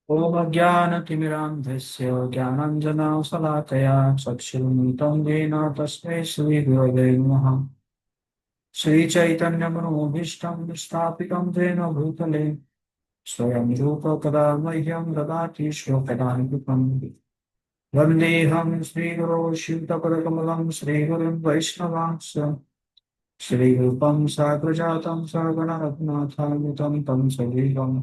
ॐ अज्ञानतिमिरान्धस्य ज्ञानाञ्जनशलाकया चक्षुरुन्मिलितं येन तस्मै श्रीगुरवे नमः। श्रीचैतन्यमनोभीष्टं स्थापितं येन भूतले स्वयं रूप कदा मह्यं ददाति श्लोकदानकृपम्। वन्देऽहं श्रीगुरो शिवतपदकमलं श्रीगुरुं वैष्णवांश्च श्रीरूपं साग्रजातं सगणरघुनाथान्वितं तं सजीवम्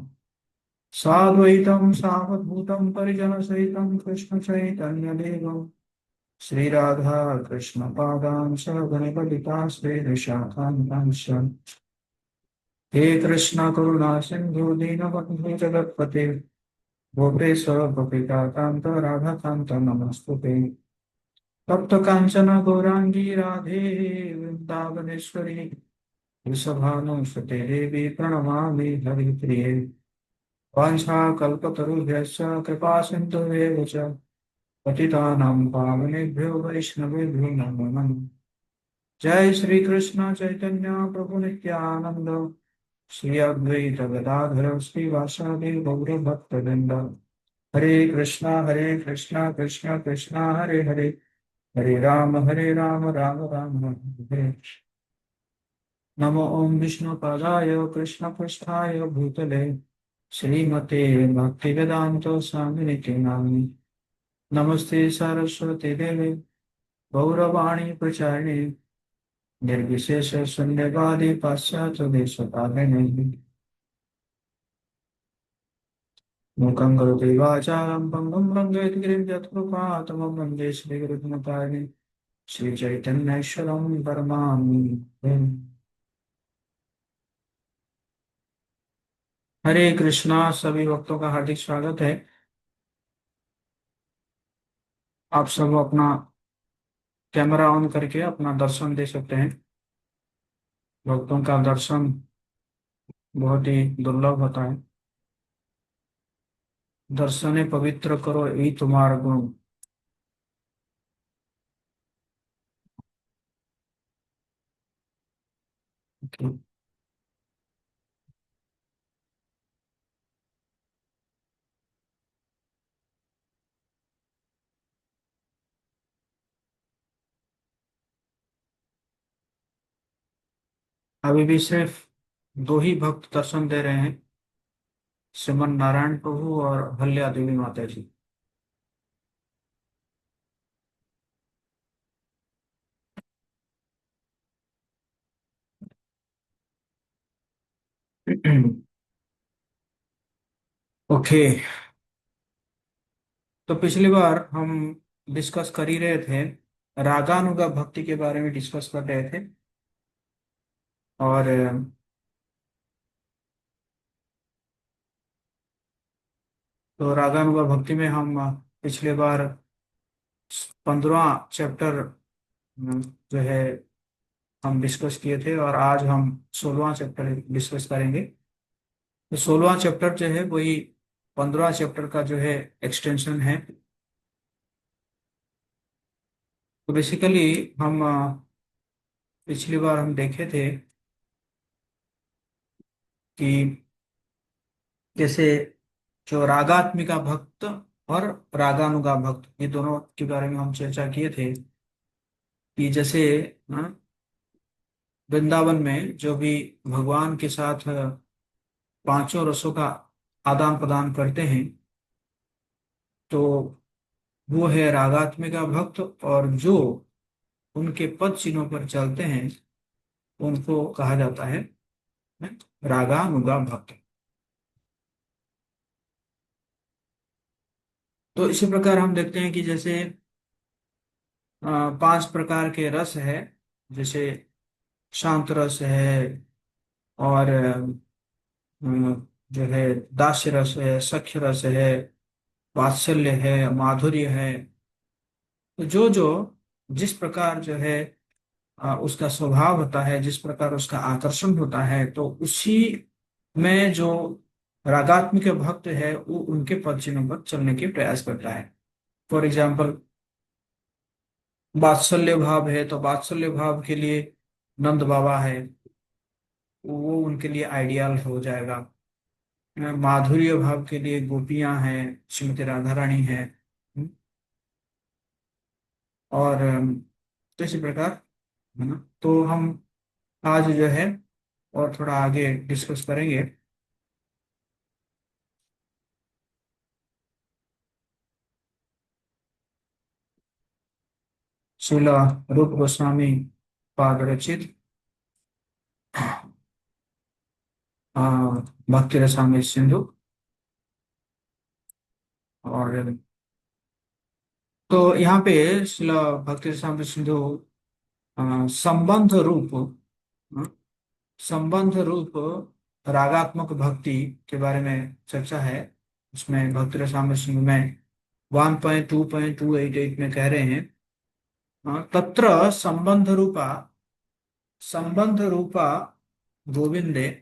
साद्वैतं सावधूतं परिजनसहितं कृष्णचैतन्यदेवं श्रीराधा कृष्णपादां सगणललिता श्रीनिशाखान्तांश्च हे कृष्ण करुणा सिन्धु दीनबन्धु जगत्पते गोपेश गोपिकान्त राधाकान्त नमस्तुते तप्त काञ्चन गौराङ्गी राधे वृन्दावनेश्वरी वृषभानुसुते देवी प्रणमामि हरिप्रिये वाञ्छाकल्पतरुभ्यश्च कृपासिन्धुभ्येव च पतितानां पावनेभ्यो वैष्णवेभ्यो नमो नमः। जय श्री कृष्ण चैतन्य प्रभु नित्यानंद श्री अद्वैत गदाधर श्रीवासादि गौर भक्तवृंद। हरे कृष्णा कृष्णा कृष्णा हरे हरे, हरे राम राम राम हरे हरे। नमो ओम विष्णुपादाय कृष्णपृष्ठाय भूतले श्रीमते भक्तिवेदांत स्वामिनिति नामिने। नमस्ते सरस्वती देवे गौरवाणी प्रचारिणे निर्विशेष शून्यवादी पाश्चात्य देशकालिने। मूकं करोति वाचालं पङ्गुं लङ्घयति गिरिं यत्कृपातमं वन्दे श्रीगुरुनाथाय श्रीचैतन्येश्वरं परमानन्दं। हरे कृष्णा। सभी भक्तों का हार्दिक स्वागत है। आप सब अपना कैमरा ऑन करके अपना दर्शन दे सकते हैं। भक्तों का दर्शन बहुत ही दुर्लभ होता है। दर्शने पवित्र करो यही तुम्हारा गुण। अभी भी सिर्फ दो ही भक्त दर्शन दे रहे हैं, श्रीमन नारायण प्रभु और हल्या देवी माता जी। ओके। तो पिछली बार हम डिस्कस कर ही रहे थे, रागानुगा भक्ति के बारे में डिस्कस कर रहे थे। और तो रागानुगा भक्ति में हम पिछले बार 15वां चैप्टर जो है हम डिस्कस किए थे, और आज हम 16वां चैप्टर डिस्कस करेंगे। तो 16वां चैप्टर जो है वही 15वां चैप्टर का जो है एक्सटेंशन है। तो बेसिकली हम पिछली बार हम देखे थे कि जैसे जो रागात्मिका भक्त और रागानुगा भक्त, ये दोनों के बारे में हम चर्चा किए थे कि जैसे अ, वृंदावन में जो भी भगवान के साथ पांचों रसों का आदान प्रदान करते हैं, तो वो है रागात्मिका भक्त। और जो उनके पद चिन्हों पर चलते हैं उनको कहा जाता है रागानुगा भक्त। तो इसी प्रकार हम देखते हैं कि जैसे पांच प्रकार के रस है। जैसे शांत रस है, और जो है दास्य रस है, सख्य रस है, वात्सल्य है, माधुर्य है। तो जो जो जिस प्रकार जो है उसका स्वभाव होता है, जिस प्रकार उसका आकर्षण होता है, तो उसी में जो रागात्मिक भक्त है वो उनके पद चिन्हों पर चलने की प्रयास करता है। फॉर एग्जाम्पल, वात्सल्य भाव है तो वात्सल्य भाव के लिए नंद बाबा है, वो उनके लिए आइडियल हो जाएगा। माधुर्य भाव के लिए गोपियां हैं, श्रीमती राधा रानी है। और तो इसी प्रकार, है ना, तो हम आज जो है और थोड़ा आगे डिस्कस करेंगे। श्रील रूप गोस्वामी पाद रचित अ, भक्ति रसामृत सिंधु। और तो यहाँ पे श्रील भक्ति रसामृत सिंधु संबंध रूप, अ, संबंध रूप रागात्मक भक्ति के बारे में चर्चा है। उसमें भक्ति रसामृत सिंधु में 1.2.288 में कह रहे हैं, तत्र संबंध रूपा गोविंदे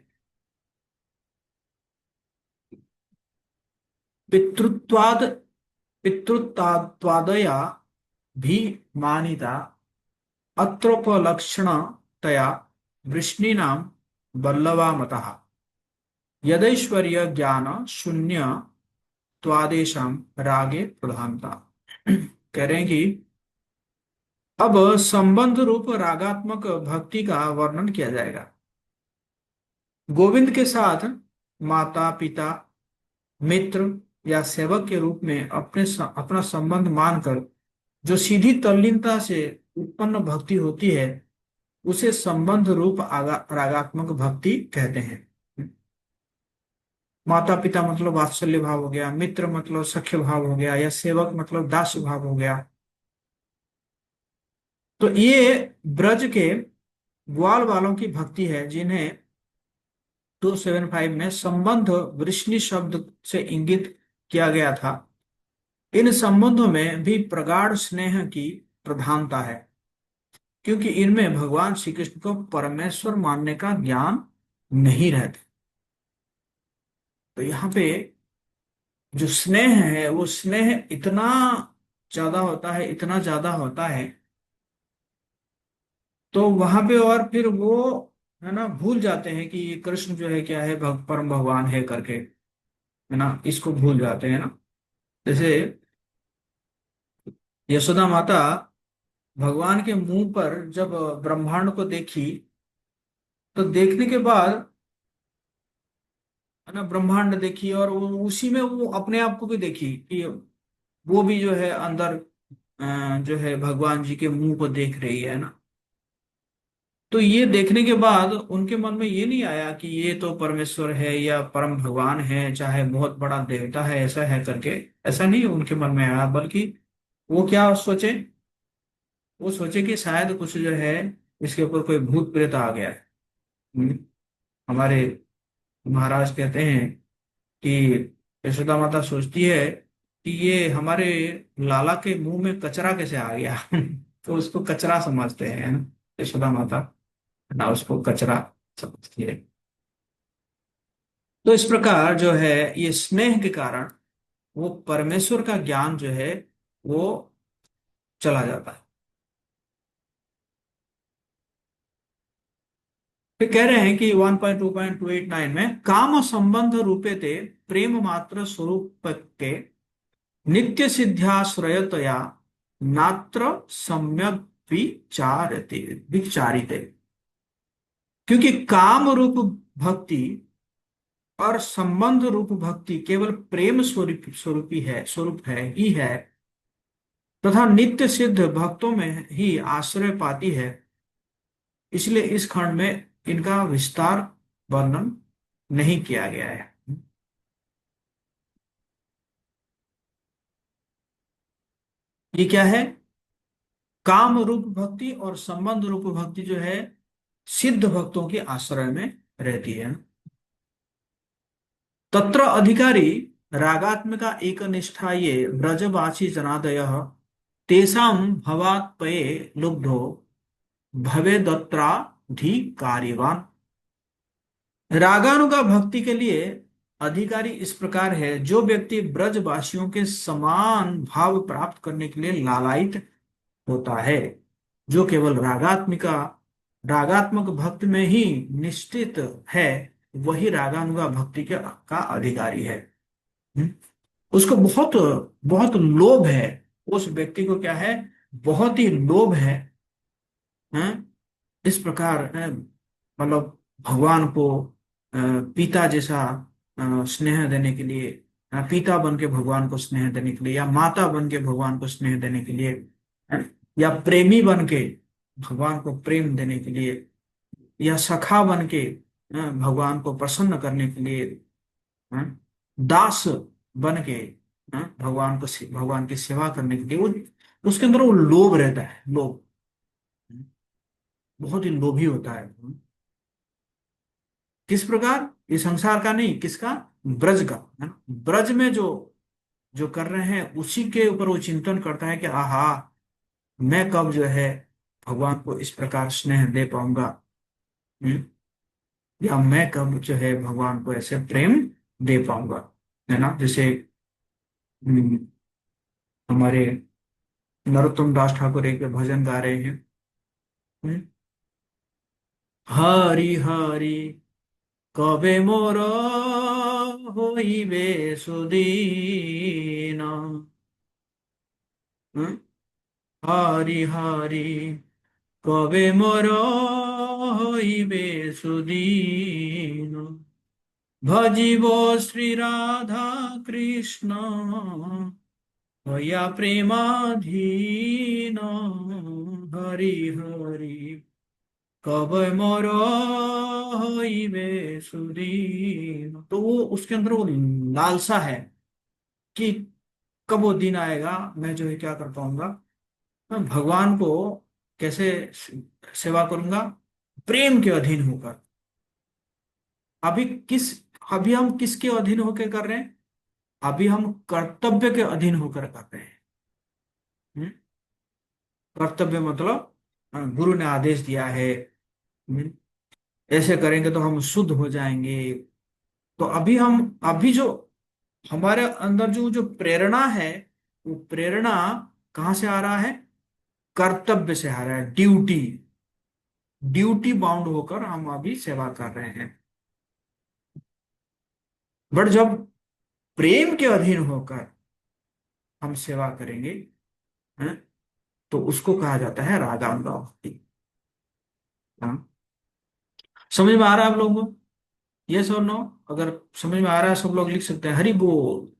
पितृत्वाद पितृत्वादया भी मानिता अत्रोपलक्षणतया वृष्णीनां वल्लभामतः यदैश्वर्य ज्ञान शून्य त्वादेशां रागे प्रधानता। कह रहे हैं कि अब संबंध रूप रागात्मक भक्ति का वर्णन किया जाएगा। गोविंद के साथ माता पिता, मित्र या सेवक के रूप में अपना संबंध मानकर जो सीधी तल्लीनता से उत्पन्न भक्ति होती है, उसे संबंध रूप रागात्मक भक्ति कहते हैं। माता पिता मतलब वात्सल्य भाव हो गया, मित्र मतलब सख्य भाव हो गया, या सेवक मतलब दास्य भाव हो गया। तो ये ब्रज के ग्वाल वालों की भक्ति है, जिन्हें 275 में संबंध वृष्णि शब्द से इंगित किया गया था। इन संबंधों में भी प्रगाढ़ स्नेह की प्रधानता है, क्योंकि इनमें भगवान श्री कृष्ण को परमेश्वर मानने का ज्ञान नहीं रहता। तो यहाँ पे जो स्नेह है, वो स्नेह इतना ज्यादा होता है, इतना ज्यादा होता है, तो वहां पे और फिर वो, है ना, भूल जाते हैं कि ये कृष्ण जो है क्या है, परम भगवान है करके, है ना, इसको भूल जाते हैं ना। जैसे यशोदा माता भगवान के मुंह पर जब ब्रह्मांड को देखी, तो देखने के बाद, है ना, ब्रह्मांड देखी, और उसी में वो अपने आप को भी देखी कि वो भी जो है अंदर जो है भगवान जी के मुंह को देख रही है ना। तो ये देखने के बाद उनके मन में ये नहीं आया कि ये तो परमेश्वर है या परम भगवान है, चाहे बहुत बड़ा देवता है, ऐसा है करके। ऐसा नहीं उनके मन में आया, बल्कि वो क्या सोचे, वो सोचे कि शायद कुछ जो है इसके ऊपर कोई भूत प्रेत आ गया है। हम्म, हमारे महाराज कहते हैं कि यशोदा माता सोचती है कि ये हमारे लाला के मुंह में कचरा कैसे आ गया। तो उसको कचरा समझते हैं, है ना, यशोदा माता, ना उसको कचरा समझती है। तो इस प्रकार जो है, ये स्नेह के कारण वो परमेश्वर का ज्ञान जो है वो चला जाता है। फिर कह रहे हैं कि 1.2.289 में काम संबंध रूपेते प्रेम मात्र स्वरूप के नित्य सिद्ध्याश्रयतया नात्र सम्यक विचारते विचारिते। क्योंकि काम रूप भक्ति और संबंध रूप भक्ति केवल प्रेम स्वरूप है ही है, तथा नित्य सिद्ध भक्तों में ही आश्रय पाती है। इसलिए इस खंड में इनका विस्तार वर्णन नहीं किया गया है। ये क्या है? काम रूप भक्ति और संबंध रूप भक्ति जो है सिद्ध भक्तों के आश्रय में रहती है। तत्र अधिकारी रागात्मिका एक निष्ठा ये ब्रजवासी जनादय तेषां भवात्पये लुब्धो भवेदत्राधिकारिवान। रागानुगा भक्ति के लिए अधिकारी इस प्रकार है, जो व्यक्ति ब्रजवासियों के समान भाव प्राप्त करने के लिए लालायित होता है, जो केवल रागात्मिका रागात्मक भक्त में ही निश्चित है, वही रागानुगा भक्ति के का अधिकारी है। हम्म? उसको बहुत बहुत लोभ है। उस व्यक्ति को क्या है, बहुत ही लोभ है। हैं? इस प्रकार मतलब भगवान को पिता जैसा स्नेह देने के लिए, पिता बन के भगवान को स्नेह देने के लिए, या माता बन के भगवान को स्नेह देने के लिए, हैं? या प्रेमी बन के भगवान को प्रेम देने के लिए, या सखा बन के भगवान को प्रसन्न करने के लिए, हैं? दास बन के भगवान को भगवान की सेवा करने के लिए, वो उसके अंदर वो लोभ रहता है, लोभ। बहुत ही लोभी होता है। किस प्रकार, ये संसार का नहीं, किसका, ब्रज का, है ना। ब्रज में जो जो कर रहे हैं उसी के ऊपर वो चिंतन करता है कि आहा, मैं कब जो है भगवान को इस प्रकार स्नेह दे पाऊंगा। हम्म? या मैं कब जो है भगवान को ऐसे प्रेम दे पाऊंगा, है ना। जैसे हम्म, हमारे नरोत्तम दास ठाकुर एक भजन गा रहे हैं। हम्म? हरि हरि कबे मोर होइबे सुदीन। हम्म? हरि हरि कबे मोर হইবে সুদীন, ভজিব শ্রী রাধা কৃষ্ণ হইয়া প্রেমাধীন। হরি হরি कब मोर হইবে सुदीन। तो वो उसके अंदर वो लालसा है कि कब वो दिन आएगा, मैं जो है क्या कर पाऊंगा, मैं भगवान को कैसे सेवा करूंगा, प्रेम के अधीन होकर। अभी किस अभी हम किसके अधीन होकर कर रहे हैं, अभी हम कर्तव्य के अधीन होकर कर रहे हैं। हम्म? कर्तव्य मतलब गुरु ने आदेश दिया है, हम्म, ऐसे करेंगे तो हम शुद्ध हो जाएंगे। तो अभी जो हमारे अंदर जो जो प्रेरणा है, वो प्रेरणा कहाँ से आ रहा है, कर्तव्य से आ रहा है, ड्यूटी, ड्यूटी बाउंड होकर हम अभी सेवा कर रहे हैं। बट जब प्रेम के अधीन होकर हम सेवा करेंगे, हैं, तो उसको कहा जाता है रागानुगा। हाँ, समझ में आ रहा है आप लोगों को, यस और नो। अगर समझ में आ रहा है सब लोग लिख सकते हैं हरि बोल।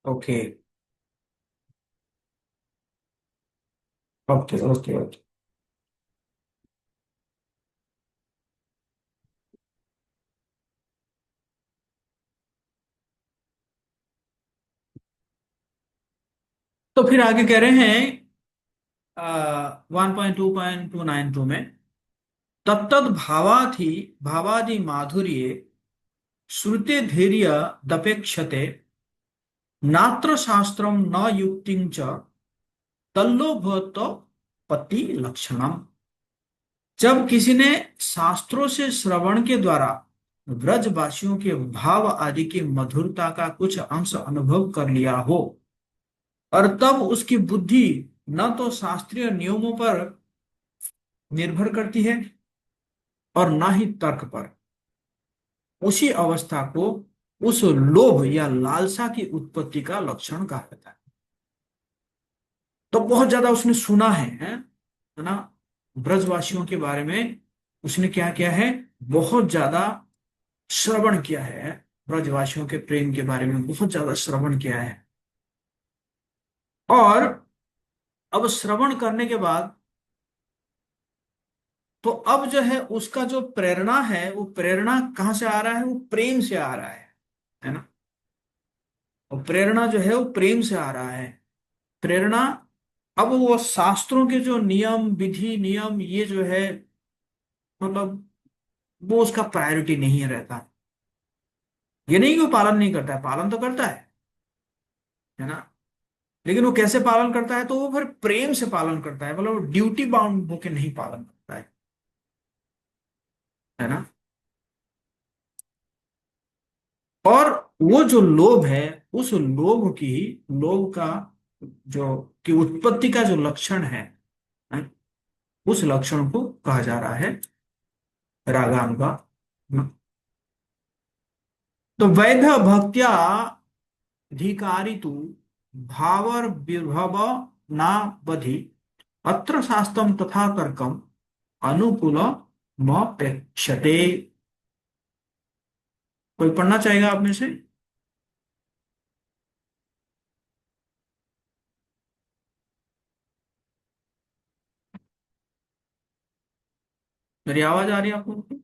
Okay okay okay okay. तो फिर आगे कह रहे हैं 1.2.292 में, तत्तद भावाधि भावादि माधुर्ये श्रुते धैर्य दपेक्षते, नात्र शास्त्रम न युक्तिं च तल्लोभोत्पत्ति लक्षणम। जब किसी ने शास्त्रों से श्रवण के द्वारा ब्रजवासियों के भाव आदि की मधुरता का कुछ अंश अनुभव कर लिया हो, और तब उसकी बुद्धि न तो शास्त्रीय नियमों पर निर्भर करती है और न ही तर्क पर, उसी अवस्था को उस लोभ या लालसा की उत्पत्ति का लक्षण कहा जाता है। तो बहुत ज्यादा उसने सुना है ना, ब्रजवासियों के बारे में उसने क्या किया है, बहुत ज्यादा श्रवण किया है, ब्रजवासियों के प्रेम के बारे में बहुत ज्यादा श्रवण किया है। और अब श्रवण करने के बाद, तो अब जो है उसका जो प्रेरणा है, वो प्रेरणा कहाँ से आ रहा है, वो प्रेम से आ रहा है ना। और प्रेरणा जो है वो प्रेम से आ रहा है, प्रेरणा। अब वो शास्त्रों के जो नियम विधि नियम ये जो है, मतलब वो उसका प्रायोरिटी नहीं रहता। ये नहीं कि वो पालन नहीं करता है, पालन तो करता है ना। लेकिन वो कैसे पालन करता है, तो वो फिर प्रेम से पालन करता है, मतलब ड्यूटी बाउंड होके नहीं पालन करता है ना। और वो जो लोभ है, उस लोभ की, लोभ का जो की उत्पत्ति का जो लक्षण है, उस लक्षण को कहा जा रहा है रागानुगा। तो वैध भक्त्या अधिकारी तु भावर विभव न बधि अत्र शास्त्रम तथा तर्कम अनुकूल मपेक्षते। कोई पढ़ना चाहेगा आप में से? मेरी आवाज आ रही है आपको?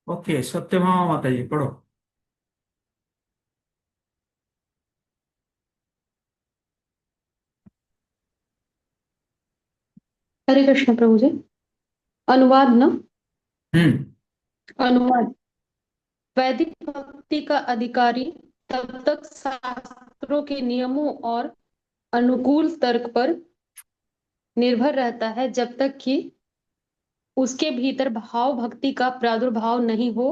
ओके, सत्यभामा माता जी पढ़ो। हरे कृष्ण प्रभु जी। अनुवाद न। हम्म। अनुवाद। वैदिक भक्ति का अधिकारी तब तक शास्त्रों के नियमों और अनुकूल तर्क पर निर्भर रहता है जब तक कि उसके भीतर भाव भक्ति का प्रादुर्भाव नहीं हो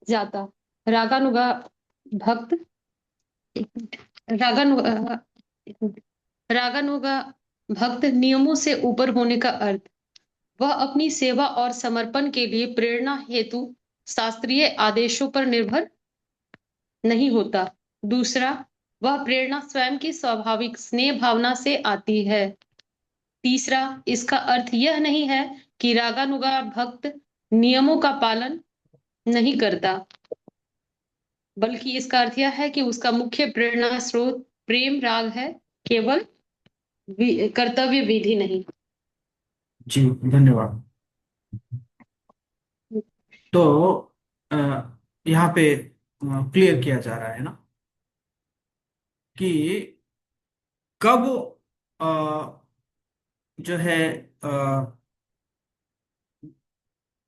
जाता। रागानुगा भक्त रागानुगा रागानुगा भक्त नियमों से ऊपर होने का अर्थ, वह अपनी सेवा और समर्पण के लिए प्रेरणा हेतु शास्त्रीय आदेशों पर निर्भर नहीं होता। दूसरा, वह प्रेरणा स्वयं की स्वाभाविक स्नेह भावना से आती है। तीसरा, इसका अर्थ यह नहीं है कि रागानुगा भक्त नियमों का पालन नहीं करता, बल्कि इसका अर्थ यह है कि उसका मुख्य प्रेरणा स्रोत प्रेम राग है, केवल कर्तव्य विधि नहीं। जी, धन्यवाद। तो अ, यहाँ पे क्लियर किया जा रहा है ना कि कब अ, जो है अ,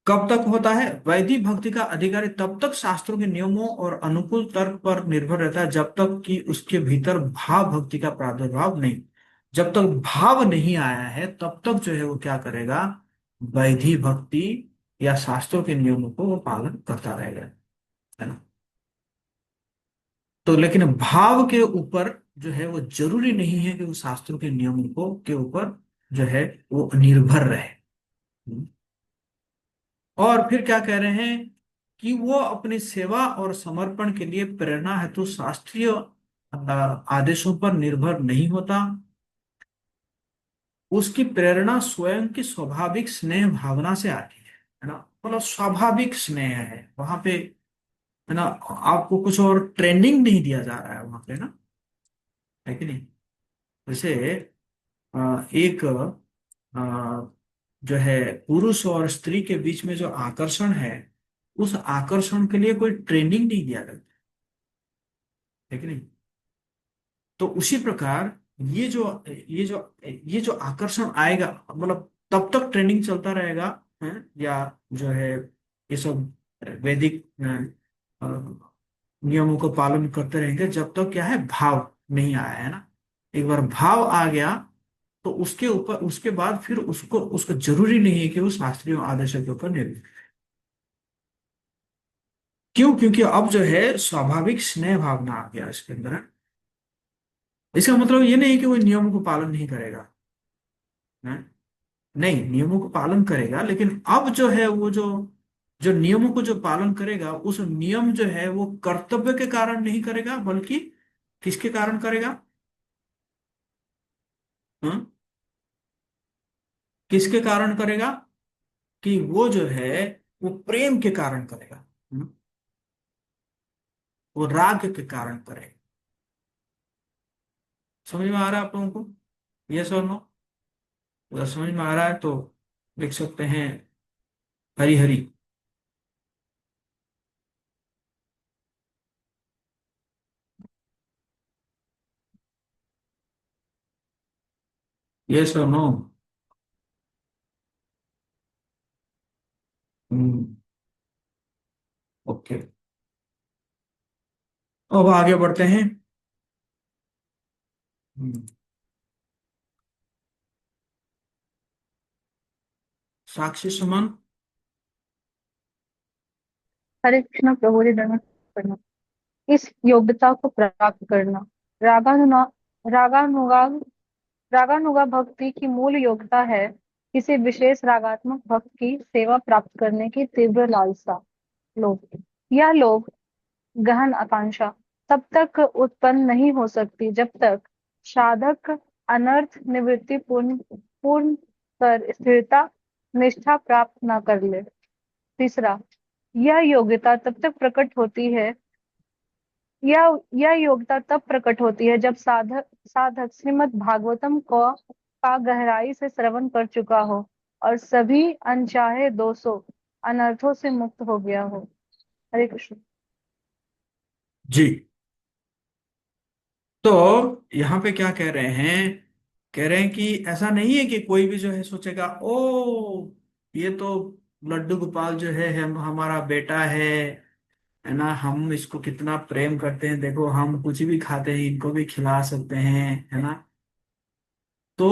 कब तक होता है वैदिक भक्ति का अधिकारी तब तक शास्त्रों के नियमों और अनुकूल तर्क पर निर्भर रहता है जब तक कि उसके भीतर भाव भक्ति का प्रादुर्भाव नहीं। जब तक भाव नहीं आया है तब तक जो है वो क्या करेगा, वैदिक भक्ति या शास्त्रों के नियमों को वो पालन करता रहेगा, है ना। तो लेकिन भाव के ऊपर जो है वो जरूरी नहीं है कि वो शास्त्रों के नियमों को के ऊपर जो है वो निर्भर रहे। और फिर क्या कह रहे हैं कि वो अपनी सेवा और समर्पण के लिए प्रेरणा हेतु शास्त्रीय आदेशों पर निर्भर नहीं होता। उसकी प्रेरणा स्वयं की स्वाभाविक स्नेह भावना से आती है ना। मतलब स्वाभाविक स्नेह है वहां पे, है ना। आपको कुछ और ट्रेंडिंग नहीं दिया जा रहा है वहां पे ना, है कि नहीं। जैसे एक जो है पुरुष और स्त्री के बीच में जो आकर्षण है, उस आकर्षण के लिए कोई ट्रेनिंग नहीं दिया जाता, है कि नहीं। तो उसी प्रकार ये जो ये जो ये जो आकर्षण आएगा, मतलब तब तक ट्रेनिंग चलता रहेगा, है। या जो है ये सब वैदिक नियमों को पालन करते रहेंगे जब तक क्या है भाव नहीं आया है ना। एक बार भाव आ गया तो उसके ऊपर उसके बाद फिर उसको उसको जरूरी नहीं है कि वो शास्त्रीय आदर्शों के ऊपर निर्भर। क्यों? क्योंकि अब जो है स्वाभाविक स्नेह भावना आ गया इसके अंदर। इसका मतलब ये नहीं कि वो नियमों को पालन नहीं करेगा, है। नहीं, नियमों को पालन करेगा, लेकिन अब जो है वो जो जो नियमों को जो पालन करेगा उस नियम जो है वो कर्तव्य के कारण नहीं करेगा, बल्कि किसके कारण करेगा? हाँ? किसके कारण करेगा? कि वो जो है वो प्रेम के कारण करेगा, वो राग के कारण करेगा। समझ में आ रहा है आप लोगों को? यस और नो? अगर समझ में आ रहा है तो लिख सकते हैं हरी हरी। यस और नो? ओके, अब आगे बढ़ते हैं। हम्म, साक्षी सुमन। हरे कृष्ण प्रभु जी धर्म करना, इस योग्यता को प्राप्त करना। रागानुना रागानुगा रागानुगा भक्ति की मूल योग्यता है किसी विशेष रागात्मक भक्त की सेवा प्राप्त करने की तीव्र लालसा। लोग यह लोग गहन आकांक्षा तब तक उत्पन्न नहीं हो सकती जब तक साधक अनर्थ निवृत्ति पूर्ण पूर्ण कर स्थिरता निष्ठा प्राप्त न कर ले। तीसरा, यह योग्यता तब तक प्रकट होती है यह योग्यता तब प्रकट होती है जब साधक साधक श्रीमद् भागवतम को का गहराई से श्रवण कर चुका हो और सभी अनचाहे दोषों अनर्थों से मुक्त हो गया हो। हरे कृष्ण। जी। तो यहाँ पे क्या कह रहे हैं, कह रहे हैं कि ऐसा नहीं है कि कोई भी जो है सोचेगा, ओ ये तो लड्डू गोपाल जो है हम हमारा बेटा है ना, हम इसको कितना प्रेम करते हैं, देखो हम कुछ भी खाते हैं इनको भी खिला सकते हैं, है ना। तो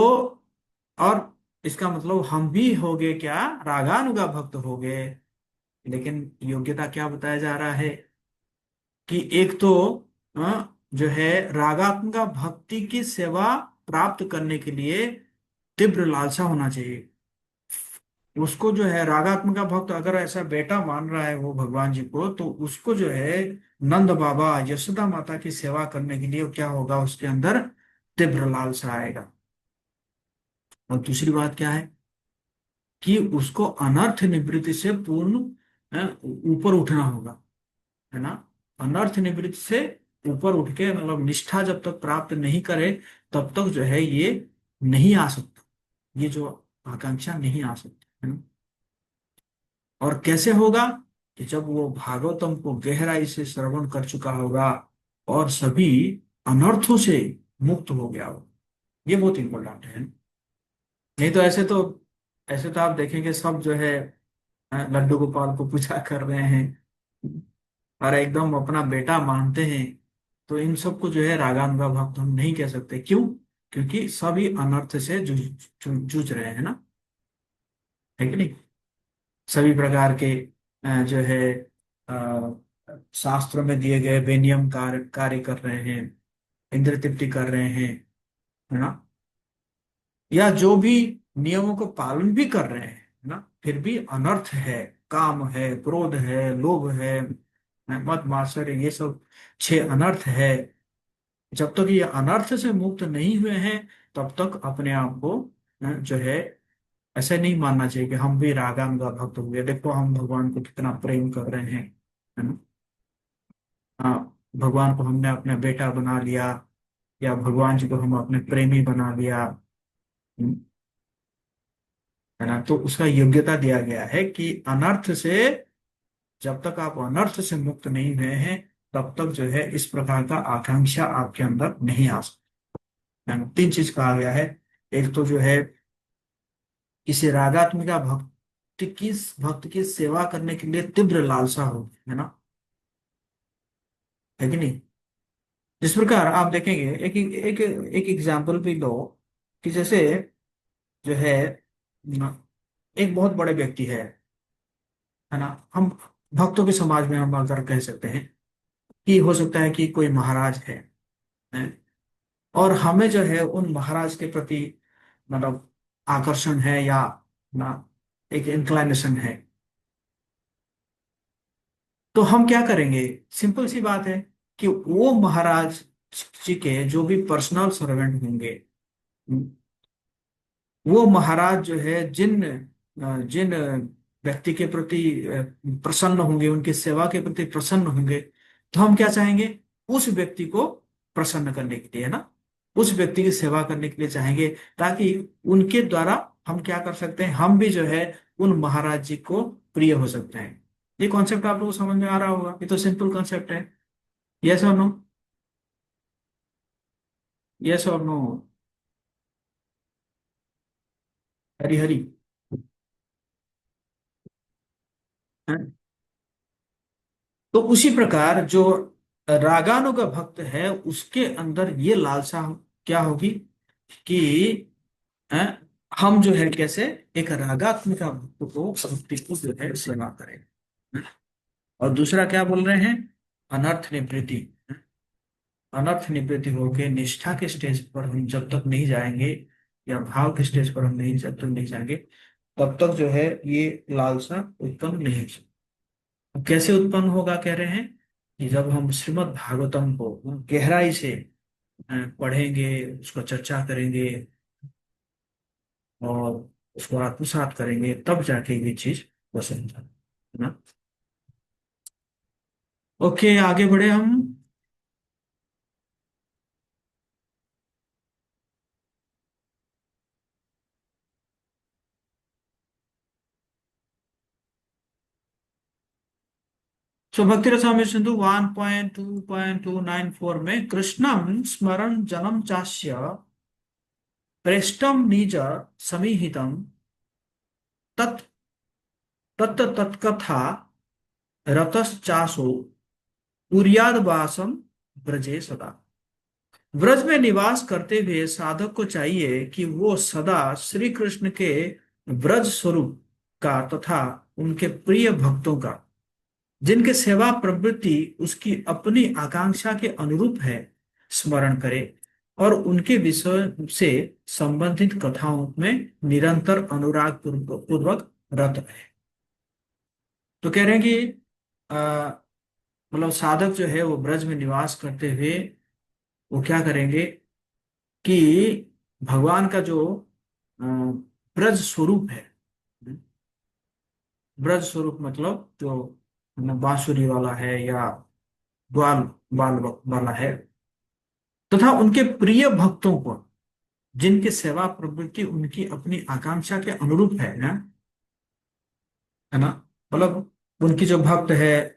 और इसका मतलब हम भी हो गए क्या, रागानुगा भक्त हो गए। लेकिन योग्यता क्या बताया जा रहा है कि एक तो जो है रागात्मक भक्ति की सेवा प्राप्त करने के लिए तीव्र लालसा होना चाहिए। उसको जो है रागात्मक भक्त अगर ऐसा बेटा मान रहा है वो भगवान जी को, तो उसको जो है नंद बाबा यशोदा माता की सेवा करने के लिए क्या होगा, उसके अंदर तीव्र लालसा आएगा। और दूसरी बात क्या है कि उसको अनर्थ निवृत्ति से पूर्ण ऊपर उठना होगा, है ना। अनर्थ निवृत्ति से ऊपर उठ के मतलब निष्ठा जब तक प्राप्त नहीं करे तब तक जो है ये नहीं आ सकता, ये जो आकांक्षा नहीं आ सकती, है ना। और कैसे होगा कि जब वो भागवतम को गहराई से श्रवण कर चुका होगा और सभी अनर्थों से मुक्त हो गया हो। ये बहुत इंपॉर्टेंट है। नहीं तो ऐसे तो आप देखेंगे सब जो है लड्डू गोपाल को पूजा कर रहे हैं और एकदम अपना बेटा मानते हैं। तो इन सबको जो है रागानुगा भक्त हम नहीं कह सकते, क्यों? क्योंकि सभी अनर्थ से जूझ रहे हैं ना, है कि नहीं। सभी प्रकार के जो है शास्त्रों में दिए गए बेनियम कार्य कर रहे हैं, इंद्र तृप्ति कर रहे हैं, है ना। या जो भी नियमों को पालन भी कर रहे हैं, है ना, फिर भी अनर्थ है, काम है, क्रोध है, लोभ है, मद मात्सर्य, ये सब 6 अनर्थ है। जब तक ये अनर्थ से मुक्त नहीं हुए हैं तब तक अपने आप को जो है ऐसे नहीं मानना चाहिए कि हम भी रागानुगा भक्त हुए, देखो हम भगवान को कितना प्रेम कर रहे हैं, है ना। हाँ, भगवान को हमने अपना बेटा बना लिया या भगवान जी को हम अपने प्रेमी बना लिया, है ना। तो उसका योग्यता दिया गया है कि अनर्थ से, जब तक आप अनर्थ से मुक्त नहीं हुए हैं तब तक जो है इस प्रकार का आकांक्षा आपके अंदर नहीं आ सकती, है ना। 3 चीज कहा गया है। एक तो जो है किसी रागात्मिका भक्त की सेवा करने के लिए तीव्र लालसा हो, है ना, है कि नहीं। जिस प्रकार आप देखेंगे एक एग्जाम्पल भी लो कि जैसे जो है न, एक बहुत बड़े व्यक्ति है ना। हम भक्तों के समाज में हम अगर कह सकते हैं कि हो सकता है कि कोई महाराज है और हमें जो है उन महाराज के प्रति मतलब आकर्षण है या ना एक इंक्लाइनेशन है। तो हम क्या करेंगे, सिंपल सी बात है कि वो महाराज जी के जो भी पर्सनल सर्वेंट होंगे, वो महाराज जो है जिन व्यक्ति के प्रति प्रसन्न होंगे, उनकी सेवा के प्रति प्रसन्न होंगे, तो हम क्या चाहेंगे, उस व्यक्ति को प्रसन्न करने के लिए, है ना, उस व्यक्ति की सेवा करने के लिए चाहेंगे, ताकि उनके द्वारा हम क्या कर सकते हैं, हम भी जो है उन महाराज जी को प्रिय हो सकते हैं। ये कॉन्सेप्ट आप लोगों को समझ में आ रहा होगा, ये तो सिंपल कॉन्सेप्ट है। यस और नो? यस और नो? हरी हरी। तो उसी प्रकार जो रागानुगा भक्त है उसके अंदर ये लालसा क्या होगी कि अ, हम जो है कैसे एक रागात्मिका भक्त को भक्ति को जो है सेवा करें। और दूसरा क्या बोल रहे हैं, अनर्थ निवृत्ति। अनर्थ निवृत्ति होके निष्ठा के स्टेज पर हम जब तक नहीं जाएंगे, या भाव के स्टेज पर हम नहीं जब तक नहीं जाएंगे, तब तक जो है ये लालसा उत्पन्न नहीं हो सकती। कैसे उत्पन्न होगा कह रहे हैं, कि जब हम श्रीमद् भागवतम को गहराई से पढ़ेंगे, उसको चर्चा करेंगे और उसको आत्मसात करेंगे, तब जाके ये चीज पसंद है ना। ओके, आगे बढ़े हम। सो भक्ति रसामृत सिंधु 1.2.294 में कृष्णम स्मरण जनम चास्य प्रेष्टम निज समीहितम तत् तत् तत्कथा रतश्चासो कुर्याद वासम ब्रजे सदा। ब्रज में निवास करते हुए साधक को चाहिए कि वो सदा श्री कृष्ण के ब्रज स्वरूप का तथा उनके प्रिय भक्तों का, जिनके सेवा प्रवृत्ति उसकी अपनी आकांक्षा के अनुरूप है, स्मरण करे और उनके विषय से संबंधित कथाओं में निरंतर अनुराग पूर्वक रत रहे। तो कह रहे हैं कि मतलब साधक जो है वो ब्रज में निवास करते हुए वो क्या करेंगे कि भगवान का जो अ, ब्रज स्वरूप है, ब्रज स्वरूप मतलब जो बांसुरी वाला है या ग्वाल बाल वाला है, तथा उनके प्रिय भक्तों को, जिनकी सेवा प्रवृत्ति उनकी अपनी आकांक्षा के अनुरूप है ना, मतलब उनकी जो भक्त है,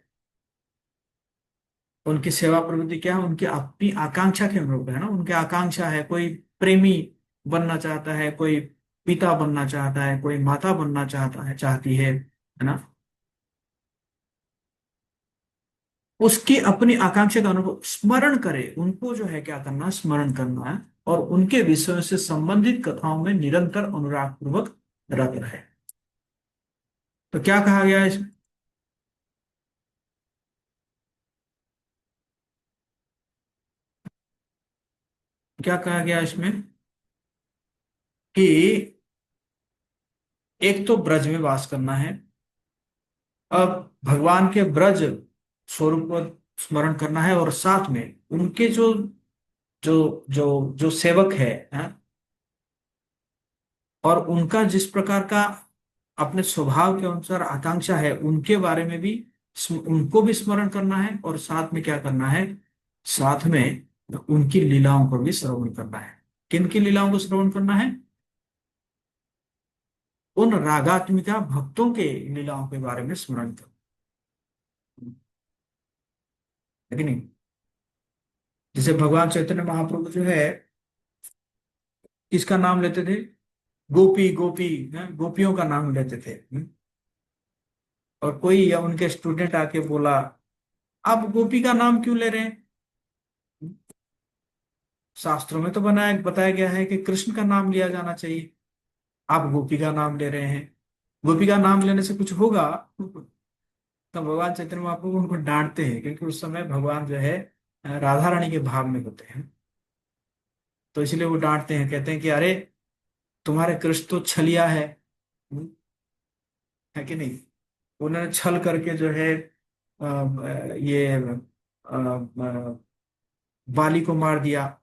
उनकी सेवा प्रवृत्ति क्या है, उनकी अपनी आकांक्षा के अनुरूप है ना। उनकी आकांक्षा है, कोई प्रेमी बनना चाहता है, कोई पिता बनना चाहता है, कोई माता बनना चाहता है, चाहती है ना। उसकी अपनी आकांक्षा का अनुभव स्मरण करे, उनको जो है क्या करना, स्मरण करना है, और उनके विषयों से संबंधित कथाओं में निरंतर अनुराग पूर्वक रत रहे। तो क्या कहा गया है इसमें, क्या कहा गया इसमें कि एक तो ब्रज में वास करना है, अब भगवान के ब्रज स्वरूप को स्मरण करना है, और साथ में उनके जो जो जो सेवक है, और उनका जिस प्रकार का अपने स्वभाव के अनुसार आकांक्षा है, उनके बारे में भी उनको भी स्मरण करना है, और साथ में क्या करना है, साथ में उनकी लीलाओं को भी श्रवण करना है। किन की लीलाओं को श्रवण करना है, उन रागात्मिका भक्तों के लीलाओं के बारे में स्मरण करना है कि नहीं। जैसे भगवान चैतन्य महाप्रभु जो है, किसका नाम लेते थे, गोपी गोपी गोपियों का नाम लेते थे। और कोई या उनके स्टूडेंट आके बोला, आप गोपी का नाम क्यों ले रहे हैं, शास्त्रों में तो बनाया बताया गया है कि कृष्ण का नाम लिया जाना चाहिए, आप गोपी का नाम ले रहे हैं, गोपी का नाम लेने से कुछ होगा। तो भगवान चैतन्य महाप्रभु उनको डांटते हैं, क्योंकि उस समय भगवान जो है राधा रानी के भाव में होते हैं। तो इसलिए वो डांटते हैं, कहते हैं कि अरे तुम्हारे कृष्ण तो छलिया है कि नहीं। उन्होंने छल करके जो है ये बाली को मार दिया,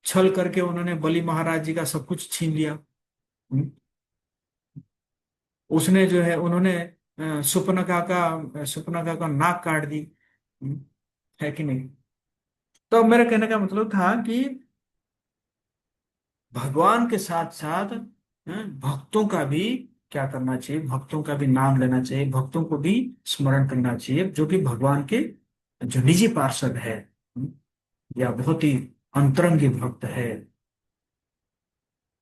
छल करके उन्होंने बलि महाराज जी का सब कुछ छीन लिया। उसने जो है उन्होंने सुपर्णखा का नाक काट दी, है कि नहीं। तो मेरा कहने का मतलब था कि भगवान के साथ साथ भक्तों का भी क्या करना चाहिए, भक्तों का भी नाम लेना चाहिए, भक्तों को भी स्मरण करना चाहिए, जो कि भगवान के जो निजी पार्षद है, या बहुत ही अंतरंगी भक्त है,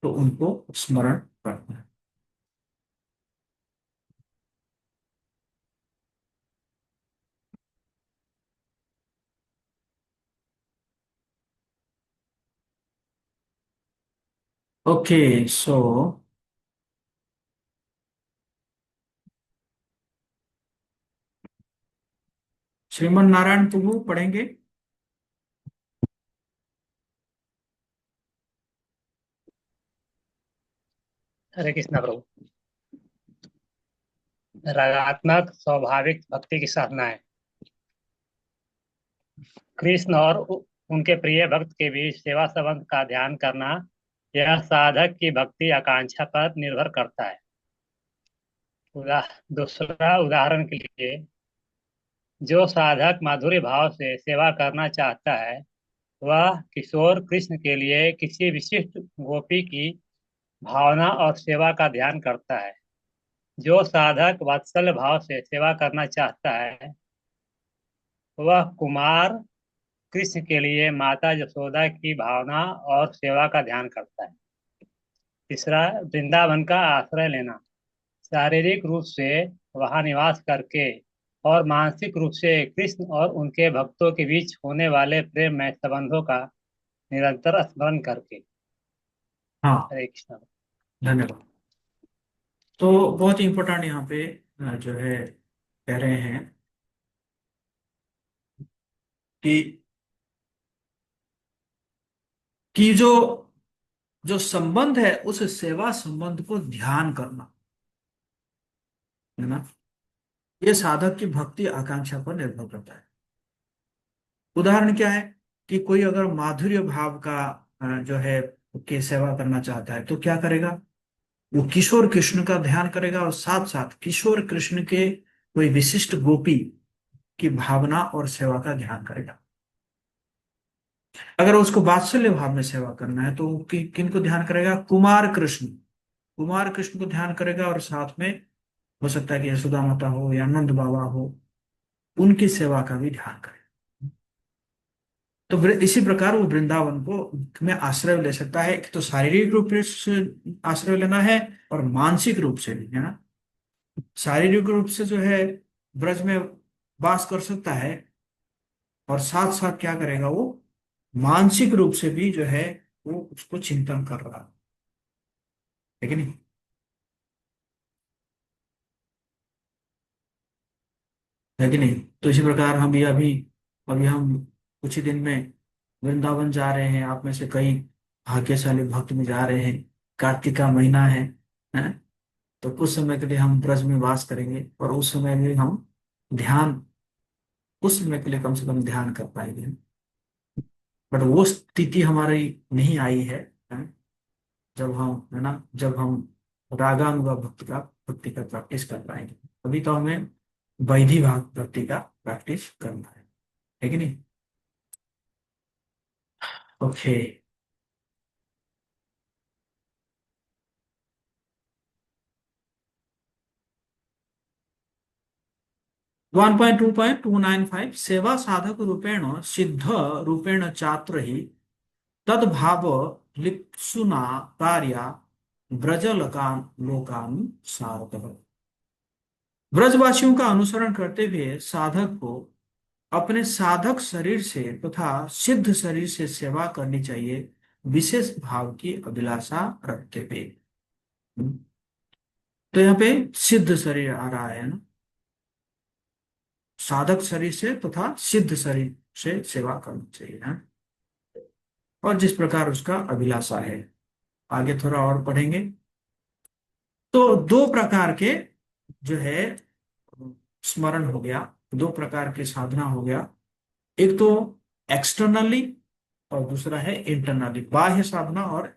तो उनको स्मरण करना है। ओके, सो श्रीमन नारायण प्रभु पढ़ेंगे। हरे कृष्णा प्रभु। रागात्मक स्वाभाविक भक्ति की साधना है। कृष्ण और उनके प्रिय भक्त के बीच सेवा संबंध का ध्यान करना, यह साधक की भक्ति आकांक्षा पर निर्भर करता है। दूसरा उदाहरण के लिए, जो साधक माधुर्य भाव से सेवा करना चाहता है, वह किशोर कृष्ण के लिए किसी विशिष्ट गोपी की भावना और सेवा का ध्यान करता है। जो साधक वात्सल्य भाव से सेवा करना चाहता है, वह कुमार कृष्ण के लिए माता यशोदा की भावना और सेवा का ध्यान करता है। तीसरा, वृंदावन का आश्रय लेना। शारीरिक रूप से वहां निवास करके और मानसिक रूप से कृष्ण और उनके भक्तों के बीच होने वाले प्रेममय संबंधों का निरंतर स्मरण करके। हाँ, हरे कृष्ण। धन्यवाद। तो बहुत ही इंपॉर्टेंट यहाँ पे जो है कह रहे हैं कि जो जो संबंध है उस सेवा संबंध को ध्यान करना है ना, ये साधक की भक्ति आकांक्षा पर निर्भर करता है। उदाहरण क्या है कि कोई अगर माधुर्य भाव का जो है की सेवा करना चाहता है तो क्या करेगा, वो किशोर कृष्ण का ध्यान करेगा और साथ साथ किशोर कृष्ण के कोई विशिष्ट गोपी की भावना और सेवा का ध्यान करेगा। अगर उसको वात्सल्य भाव में सेवा करना है तो किन को ध्यान करेगा, कुमार कृष्ण को ध्यान करेगा और साथ में हो सकता है कि यशोदा माता हो या नंद बाबा हो, उनकी सेवा का भी ध्यान करें। तो इसी प्रकार वो वृंदावन को में आश्रय ले सकता है। एक तो शारीरिक रूप से आश्रय लेना है और मानसिक रूप से भी, है ना। शारीरिक रूप से जो है ब्रज में वास कर सकता है और साथ साथ क्या करेगा, वो मानसिक रूप से भी जो है वो उसको चिंतन कर रहा है कि नहीं। है कि नहीं। तो इसी प्रकार हम ये अभी अभी हम कुछ ही दिन में वृंदावन जा रहे हैं। आप में से कई भाग्यशाली भक्त में जा रहे हैं। कार्तिक का महीना है। तो कुछ समय के लिए हम ब्रज में वास करेंगे और उस समय में हम ध्यान, उस समय के लिए कम से कम ध्यान कर पाएंगे। बट वो स्थिति हमारी नहीं आई है? जब हम, है ना, जब हम रागानुगा भक्ति का प्रैक्टिस कर पाएंगे। अभी तो हमें वैधि भाग भक्ति का प्रैक्टिस करना है कि नहीं। ओके। 1.2.295 सेवा साधक रूपेण सिद्ध रूपेण चात्र ही तद्भाव लिप्सुना कार्या ब्रजलकान लोकान सारतः। ब्रजवासियों का अनुसरण करते हुए साधक को अपने साधक शरीर से तथा सिद्ध शरीर से सेवा करनी चाहिए, विशेष भाव की अभिलाषा रखते हुए। तो यहाँ पे सिद्ध शरीर आ रहा है ना, साधक शरीर से तथा सिद्ध शरीर से सेवा करनी चाहिए ना, और जिस प्रकार उसका अभिलाषा है। आगे थोड़ा और पढ़ेंगे। तो दो प्रकार के जो है स्मरण हो गया, दो प्रकार के साधना हो गया। एक तो एक्सटर्नली और दूसरा है इंटरनली, बाह्य साधना और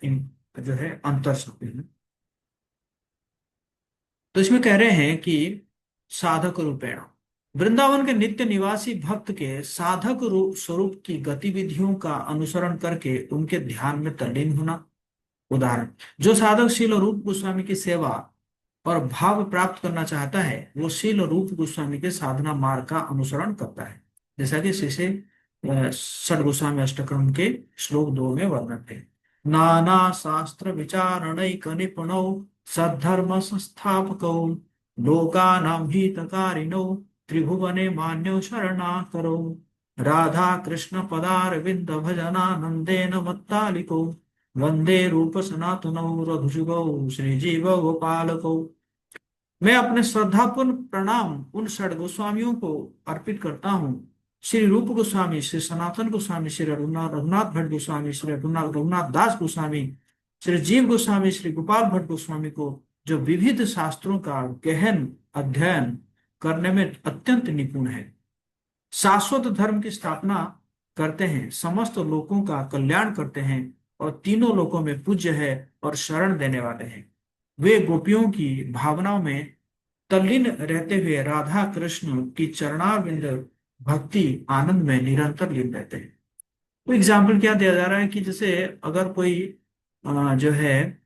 जो है अंतर साधना। तो इसमें कह रहे हैं कि साधक रूपेण वृंदावन के नित्य निवासी भक्त के साधक रूप स्वरूप की गतिविधियों का अनुसरण करके उनके ध्यान में तल्लीन होना। उदाहरण, जो साधक शील रूप गोस्वामी की सेवा और भाव प्राप्त करना चाहता है, वो शील रूप गोस्वामी के साधना मार्ग का अनुसरण करता है, जैसा कि शेषे षड गोस्वामी अष्टकम के श्लोक 2 में वर्णन है। नाना शास्त्र विचारणैक निपुणौ सद्धर्म संस्थापकौ लोकानां हितकारिणौ त्रिभुवने मान्यो शरणाकरौ राधा कृष्ण पदारविंद भजनानंदेन मत्तालिकौ वंदे रूप सनातनौ रघुजुगौ श्रीजीव गोपालकौ। मैं अपने श्रद्धापूर्ण प्रणाम उन षड गोस्वामियों को अर्पित करता हूँ, श्री रूप गोस्वामी, श्री सनातन गोस्वामी, श्री रघुनाथ रघुनाथ भट्ट गोस्वामी, श्री रघुनाथ रघुनाथ दास गोस्वामी, श्री जीव गोस्वामी, श्री गोपाल भट्ट गोस्वामी को, जो विविध शास्त्रों का गहन अध्ययन करने में अत्यंत निपुण है, शाश्वत धर्म की स्थापना करते हैं, समस्त लोगों का कल्याण करते हैं और तीनों लोकों में पूज्य है और शरण देने वाले हैं। वे गोपियों की भावनाओं में तल्लीन रहते हुए राधा कृष्ण की चरणारविंद भक्ति आनंद में निरंतर लीन रहते हैं। तो एग्जाम्पल क्या दिया जा रहा है कि जैसे अगर कोई जो है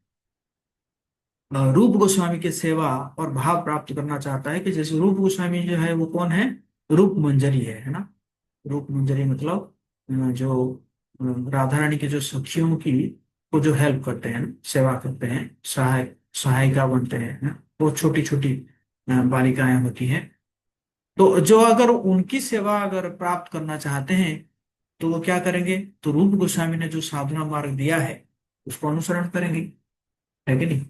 रूप गोस्वामी की सेवा और भाव प्राप्त करना चाहता है, कि जैसे रूप गोस्वामी जो है वो कौन है, रूप मंजरी है ना। रूप मंजरी मतलब जो राधा रानी के जो सखियों की को जो हेल्प करते हैं, सेवा करते हैं, सहायिका बनते हैं ना, वो छोटी छोटी बालिकाएं होती हैं। तो जो अगर उनकी सेवा अगर प्राप्त करना चाहते हैं तो वो क्या करेंगे, तो रूप गोस्वामी ने जो साधना मार्ग दिया है उसको अनुसरण करेंगे, है कि नहीं।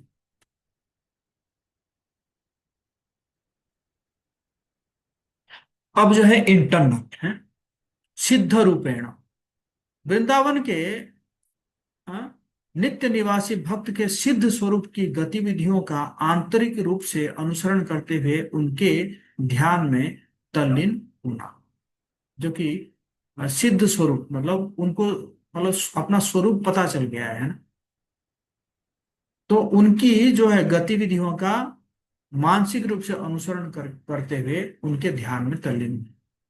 अब जो है इंटरनल है, सिद्ध रूपेण वृंदावन के हाँ, नित्य निवासी भक्त के सिद्ध स्वरूप की गतिविधियों का आंतरिक रूप से अनुसरण करते हुए उनके ध्यान में तल्लीन होना, जो कि सिद्ध स्वरूप मतलब उनको मतलब अपना स्वरूप पता चल गया है ना। तो उनकी जो है गतिविधियों का मानसिक रूप से अनुसरण करते हुए उनके ध्यान में तल्लीन।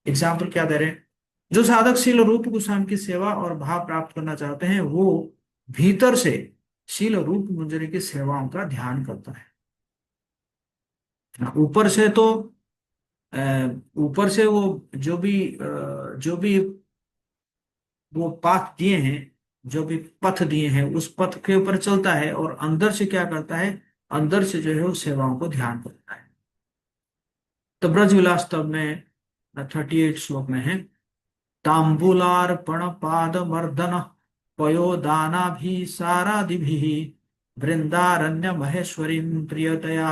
एग्जाम्पल क्या दे रहे हैं, जो साधक शील रूप गोस्वामी की सेवा और भाव प्राप्त करना चाहते हैं वो भीतर से शील रूप मंजरी की सेवाओं का ध्यान करता है। ऊपर से तो ऊपर से वो जो भी वो पाथ दिए हैं, जो भी पथ दिए हैं उस पथ के ऊपर चलता है और अंदर से क्या करता है, अंदर से जो है वो सेवाओं को ध्यान करता है। तो ब्रज विलास तब में 38 श्लोक में है, तांबूलार्पण पाद मर्दन पयोदानाभिसारादिभिः वृंदारण्य महेश्वरीं प्रियतया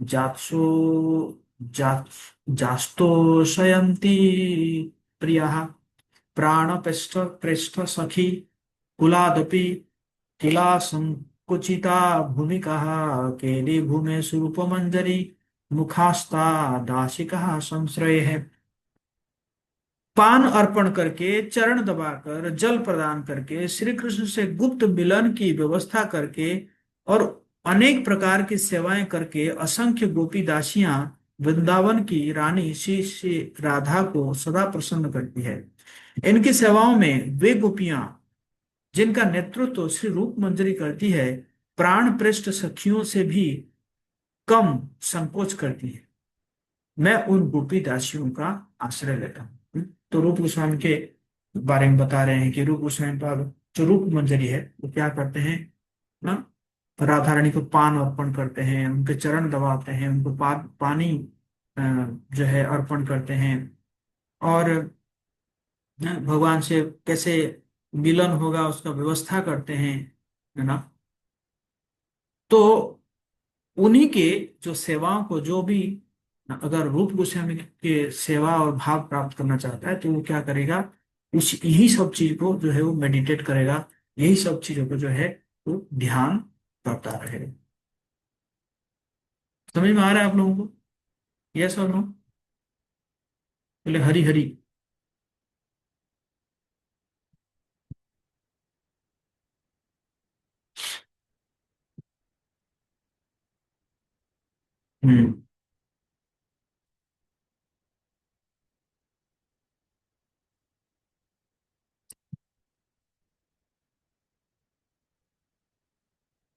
जात्सो जात् जास्तोषयन्ति प्रियः प्राणपृष्ठ पृष्ठ सखी कुलादपि किला संकुचिता भूमिका केली भूमे स्वरूपमंजरी मुखास्ता दासिका संश्रय है। पान अर्पण करके, चरण दबाकर, जल प्रदान करके, श्री कृष्ण से गुप्त मिलन की व्यवस्था करके और अनेक प्रकार की सेवाएं करके असंख्य गोपी दासियां वृंदावन की रानी श्री श्री राधा को सदा प्रसन्न करती है। इनकी सेवाओं में वे गोपियां जिनका नेतृत्व श्री रूप मंजरी करती है, प्राण पृष्ठ सखियों से भी कम संकोच करती है। मैं उन गोपी दासियों का आश्रय लेता हूँ। तो रूप गोस्वामी के बारे में बता रहे हैं कि रूप गोस्वामी पाद जो रूप मंजरी है वो क्या करते हैं ना, राधा रानी को पान अर्पण करते हैं, उनके चरण दबाते हैं, उनको पानी अ, जो है अर्पण करते हैं और भगवान से कैसे मिलन होगा उसका व्यवस्था करते हैं, है ना। तो उन्हीं के जो सेवाओं को जो भी अगर रूप गोस्वामी के सेवा और भाव प्राप्त करना चाहता है तो वो क्या करेगा, उस यही सब चीज को जो है वो मेडिटेट करेगा, यही सब चीजों को जो है वो ध्यान करता रहेगा। समझ में आ रहा है आप लोगों को, यस और नो। बोले हरी हरी। हम्म।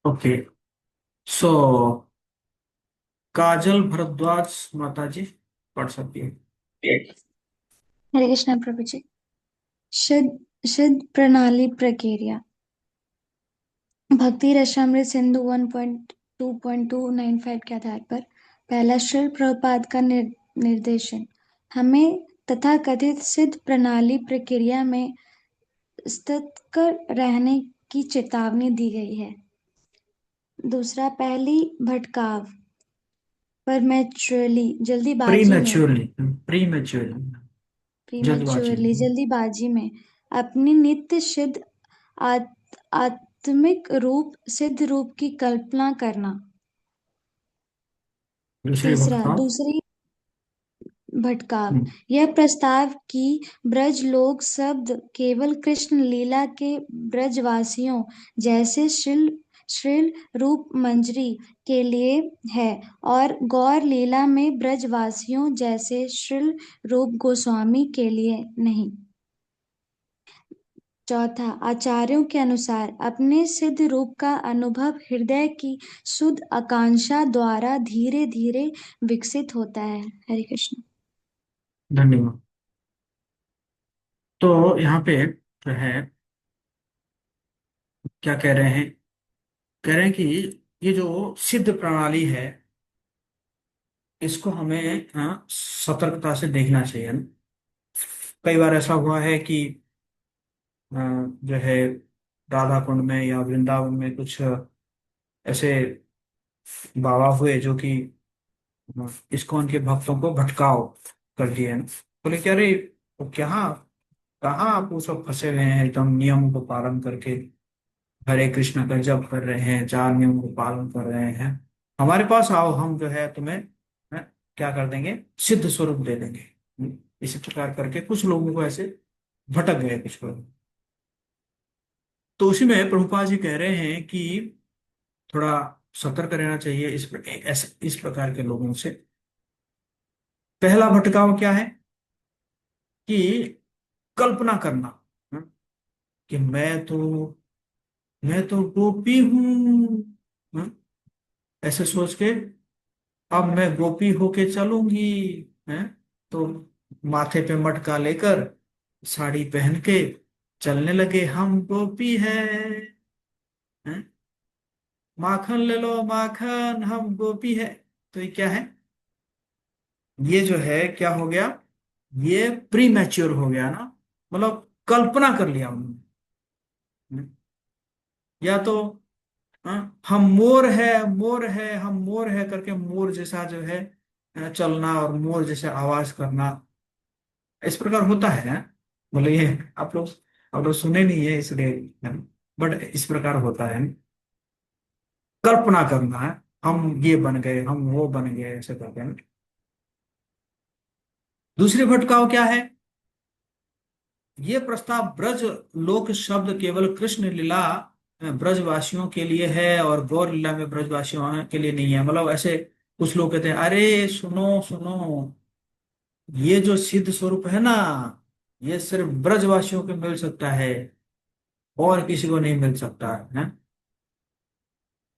ओके, सो काजल भरद्वाज माता जी पढ़ सकती है। हरे कृष्णा प्रभु जी। शुद्ध प्रणाली प्रक्रिया। भक्ति रसामृत सिंधु 1.2.295 के आधार पर पहला श्रील प्रभुपाद का निर्देशन हमें तथाकथित सिद्ध प्रणाली प्रक्रिया में स्थित कर रहने की चेतावनी दी गई है। दूसरा, पहली भटकाव परमेचुरली प्री जल्दीबाजी में मैच्योरली, प्री मैच्योरली, जल्दबाजी प्रीमेच्योरली में। जल्दीबाजी में अपनी नित्य सिद्ध आत्मिक रूप सिद्ध रूप की कल्पना करना। दूसरी तीसरा भक्ता। दूसरी भटकाव। हम्म, यह प्रस्ताव कि ब्रज लोग शब्द केवल कृष्ण लीला के ब्रजवासियों जैसे श्रील श्रील रूप मंजरी के लिए है और गौर लीला में ब्रजवासियों जैसे श्रील रूप गोस्वामी के लिए नहीं। चौथा आचार्यों के अनुसार अपने सिद्ध रूप का अनुभव हृदय की शुद्ध आकांक्षा द्वारा धीरे धीरे विकसित होता है। हरे कृष्ण। धन्यवाद। तो यहाँ पे जो है क्या कह रहे हैं, कह रहे हैं कि ये जो सिद्ध प्रणाली है, इसको हमें सतर्कता से देखना चाहिए ना। कई बार ऐसा हुआ है कि जो है राधा कुंड में या वृंदावन में कुछ ऐसे बाबा हुए जो कि इस्कॉन के भक्तों को भटकाव कर दिए ना। बोले क्या रे, वो क्या, कहाँ आप वो सब फंसे हुए हैं एकदम नियमों को पालन करके, हरे कृष्ण का जप कर रहे हैं, चार नियमों को पालन कर रहे हैं, हमारे पास आओ, हम जो है तुम्हें क्या कर देंगे, सिद्ध स्वरूप दे देंगे। इसी प्रकार करके कुछ लोगों को ऐसे भटक गए कुछ लोग। तो उसी में प्रभुपाद जी कह रहे हैं कि थोड़ा सतर्क रहना चाहिए इस प्रकार के लोगों से। पहला भटकाव क्या है कि कल्पना करना, हम्म, कि मैं तो गोपी हूँ, ऐसे सोच के अब मैं गोपी होके चलूंगी, हैं, तो माथे पे मटका लेकर साड़ी पहन के चलने लगे, हम गोपी हैं, माखन ले लो माखन, हम गोपी है। तो ये क्या है, ये जो है क्या हो गया, ये प्री मैच्योर हो गया ना, मतलब कल्पना कर लिया उन्होंने। या तो हम मोर है, मोर है, हम मोर है करके मोर जैसा जो है चलना और मोर जैसे आवाज करना, इस प्रकार होता है। बोले ये आप लोग सुने नहीं है इसलिए, बट इस प्रकार होता है। कल्पना करना है, हम ये बन गए, हम वो बन गए, ऐसे करके है। दूसरी भटकाव क्या है, ये प्रस्ताव ब्रज लोक शब्द केवल कृष्ण लीला ब्रजवासियों के लिए है और गौर लीला में ब्रजवासियों के लिए नहीं है। मतलब ऐसे कुछ लोग कहते हैं, अरे सुनो सुनो, ये जो सिद्ध स्वरूप है ना, ये सिर्फ ब्रजवासियों को मिल सकता है और किसी को नहीं मिल सकता है।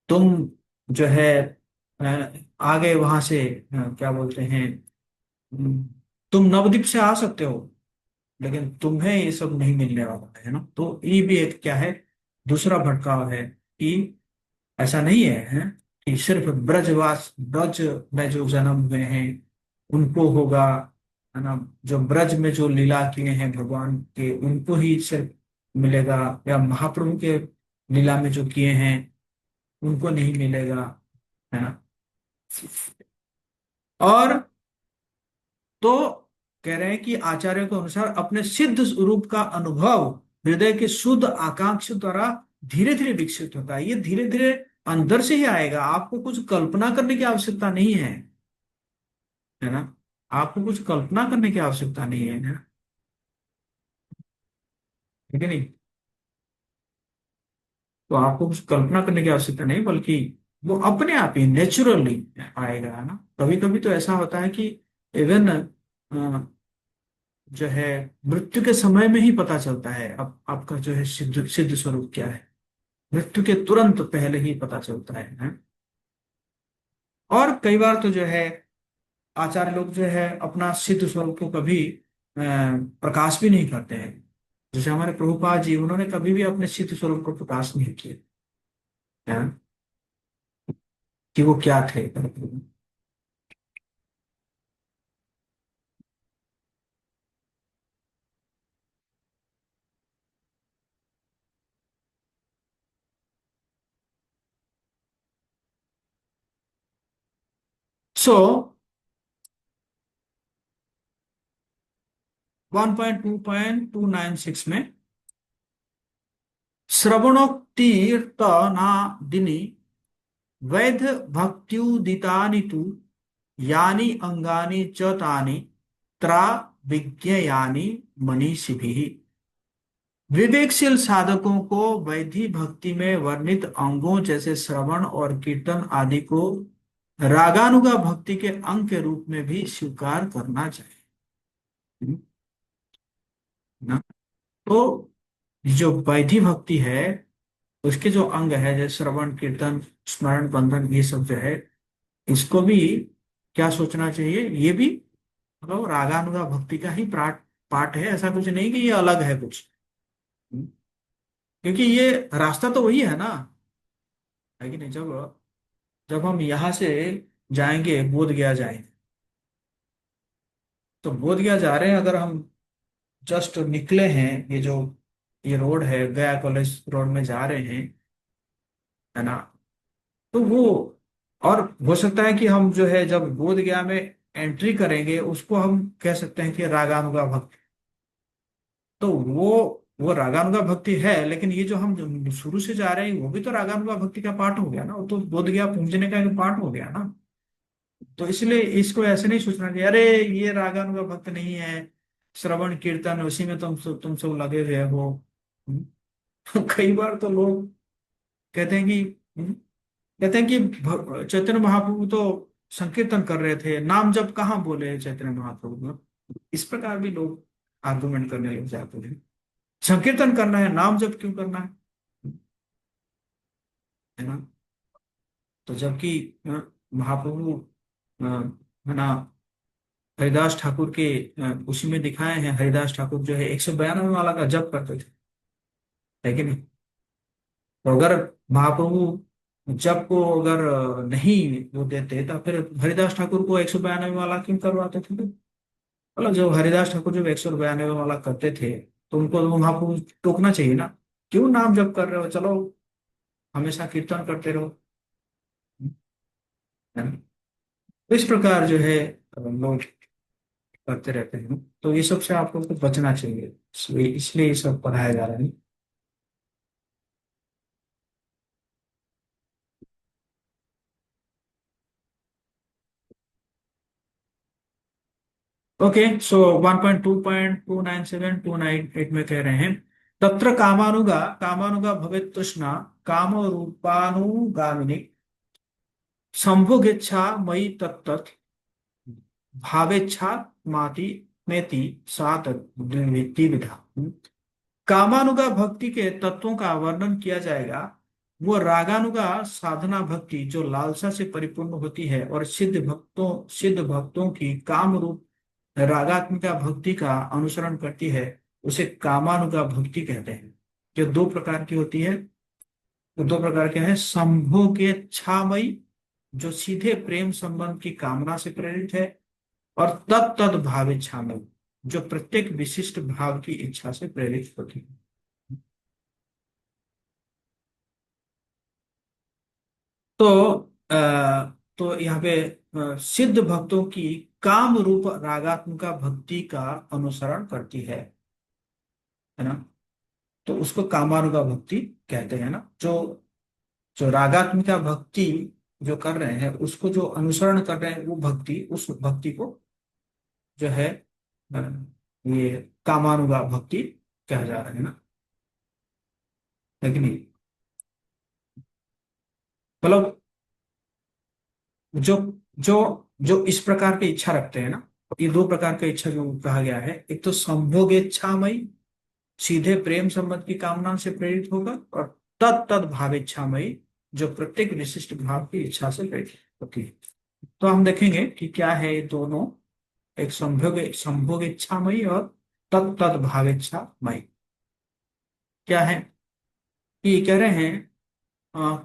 तुम जो है आगे वहां से क्या बोलते हैं, हम्म, तुम नवद्वीप से आ सकते हो, लेकिन तुम्हें ये सब नहीं मिलने वाला है ना। तो ये भी एक क्या है, दूसरा भटकाव है कि ऐसा नहीं है कि सिर्फ ब्रज में जो जन्म हुए हैं उनको होगा, है ना, जो ब्रज में जो लीला किए हैं भगवान के उनको ही सिर्फ मिलेगा, या महाप्रभु के लीला में जो किए हैं उनको नहीं मिलेगा, है ना। और तो कह रहे हैं कि आचार्यों के अनुसार अपने सिद्ध रूप का अनुभव हृदय के शुद्ध आकांक्षा द्वारा धीरे धीरे विकसित होता है। ये धीरे धीरे अंदर से ही आएगा, आपको कुछ कल्पना करने की आवश्यकता नहीं है ना, आपको कुछ कल्पना करने की आवश्यकता नहीं है ना, ठीक है नहीं। तो आपको कुछ कल्पना करने की आवश्यकता नहीं, बल्कि वो अपने आप ही नेचुरली आएगा, है ना। कभी कभी तो ऐसा होता है कि इवन जो है मृत्यु के समय में ही पता चलता है अब आपका जो है सिद्ध सिद्ध स्वरूप क्या है, मृत्यु के तुरंत पहले ही पता चलता है। और कई बार तो जो है आचार्य लोग जो है अपना सिद्ध स्वरूप को कभी प्रकाश भी नहीं करते हैं। जैसे हमारे प्रभुपाद जी, उन्होंने कभी भी अपने सिद्ध स्वरूप को प्रकाश नहीं किया है, कि वो क्या थे। सो 1.2.296 में श्रवणोक्तिर्तनादिनी वैध भक्त्युदितानि तु यानि अंगानि च तानि त्राविज्ञयानि मनीषिभिः। विवेकशील साधकों को वैधि भक्ति में वर्णित अंगों जैसे श्रवण और कीर्तन आदि को रागानुगा भक्ति के अंग के रूप में भी स्वीकार करना चाहिए। ना? तो जो वैधि भक्ति है उसके जो अंग है जैसे श्रवण कीर्तन स्मरण बंधन ये सब जो है इसको भी क्या सोचना चाहिए, ये भी मतलब रागानुगा भक्ति का ही पार्ट पार्ट है, ऐसा कुछ नहीं कि ये अलग है कुछ। क्योंकि ये रास्ता तो वही है ना, है कि नहीं। जब जब हम यहाँ से जाएंगे बोध गया जाएंगे, तो बोध गया जा रहे हैं, अगर हम जस्ट निकले हैं, ये रोड है गया कॉलेज रोड में जा रहे हैं, है ना, तो वो और हो सकता है कि हम जो है जब बोध गया में एंट्री करेंगे उसको हम कह सकते हैं कि रागानुगा भक्ति। तो वो रागानुगा भक्ति है, लेकिन ये जो हम शुरू से जा रहे हैं वो भी तो रागानुगा भक्ति का पार्ट हो गया ना, वो तो बोध गया पहुंचने का एक पार्ट हो गया ना। तो इसलिए इसको ऐसे नहीं सोचना कि अरे ये रागानुगा भक्त नहीं है, श्रवण कीर्तन उसी में तुम सब लगे हुए हो। कई बार तो लोग कहते हैं कि चैतन्य महाप्रभु तो संकीर्तन कर रहे थे, नाम जब कहाँ बोले चैतन्य महाप्रभु। इस प्रकार भी लोग आर्गुमेंट करने लग जाते हैं, संकीर्तन करना है नाम जब क्यों करना है ना। तो जबकि महाप्रभु है ना हरिदास ठाकुर के उसी में दिखाए हैं, हरिदास ठाकुर जो है 192 वाला का जप करते थे, है कि नहीं। तो अगर महाप्रभु जप को अगर नहीं वो देते तो फिर हरिदास ठाकुर को 192 वाला क्यों करवाते थे। मतलब जब हरिदास ठाकुर जब 192 वाला करते थे तो उनको तो महाप्रभु टोकना चाहिए ना, क्यों नाम जप कर रहे हो, चलो हमेशा कीर्तन करते रहो, है ना। तो इस प्रकार जो है लोग करते रहते हैं, तो ये सब से आपको तो बचना चाहिए, इसलिए ये सब पढ़ाया जा रहा है। ओके, सो 1.2.297 में कह रहे हैं तत्र कामानुगा कामानुगा भवेत् तृष्णा काम रूपानुगामिनी संभोगेच्छा मयि तत्तत् भावेच्छा माति नेति सा द्विविधा। कामानुगा भक्ति के तत्वों का वर्णन किया जाएगा। वो रागानुगा साधना भक्ति जो लालसा से परिपूर्ण होती है और सिद्ध भक्तों की काम रूप रागात्मिका भक्ति का अनुसरण करती है, उसे कामानुगा भक्ति कहते हैं। जो दो प्रकार की होती है, तो दो प्रकार के हैं, संभोगेच्छामयी जो सीधे प्रेम संबंध की कामना से प्रेरित है, और तद भावेच्छामयी जो प्रत्येक विशिष्ट भाव की इच्छा से प्रेरित होती है। तो तो यहाँ पे सिद्ध भक्तों की काम रूप रागात्मिका भक्ति का अनुसरण करती है ना। तो उसको कामानुगा भक्ति कहते हैं ना। जो जो रागात्मिका भक्ति जो कर रहे हैं उसको जो अनुसरण कर रहे हैं वो भक्ति, उस भक्ति को जो है अ, ये कामानुगा भक्ति कहा जा रहा है ना, है कि नहीं। मतलब जो जो जो इस प्रकार की इच्छा रखते हैं ना, ये दो प्रकार की इच्छा जो कहा गया है, एक तो संभोगेच्छामयी सीधे प्रेम संबंध की कामना से प्रेरित होगा, और तद भावेच्छामयी जो प्रत्येक विशिष्ट भाव की इच्छा से प्रेरित होती है। तो हम देखेंगे कि क्या है ये दोनों, एक संभोग इच्छामयी और तद भावेच्छामयी क्या है। ये कह रहे हैं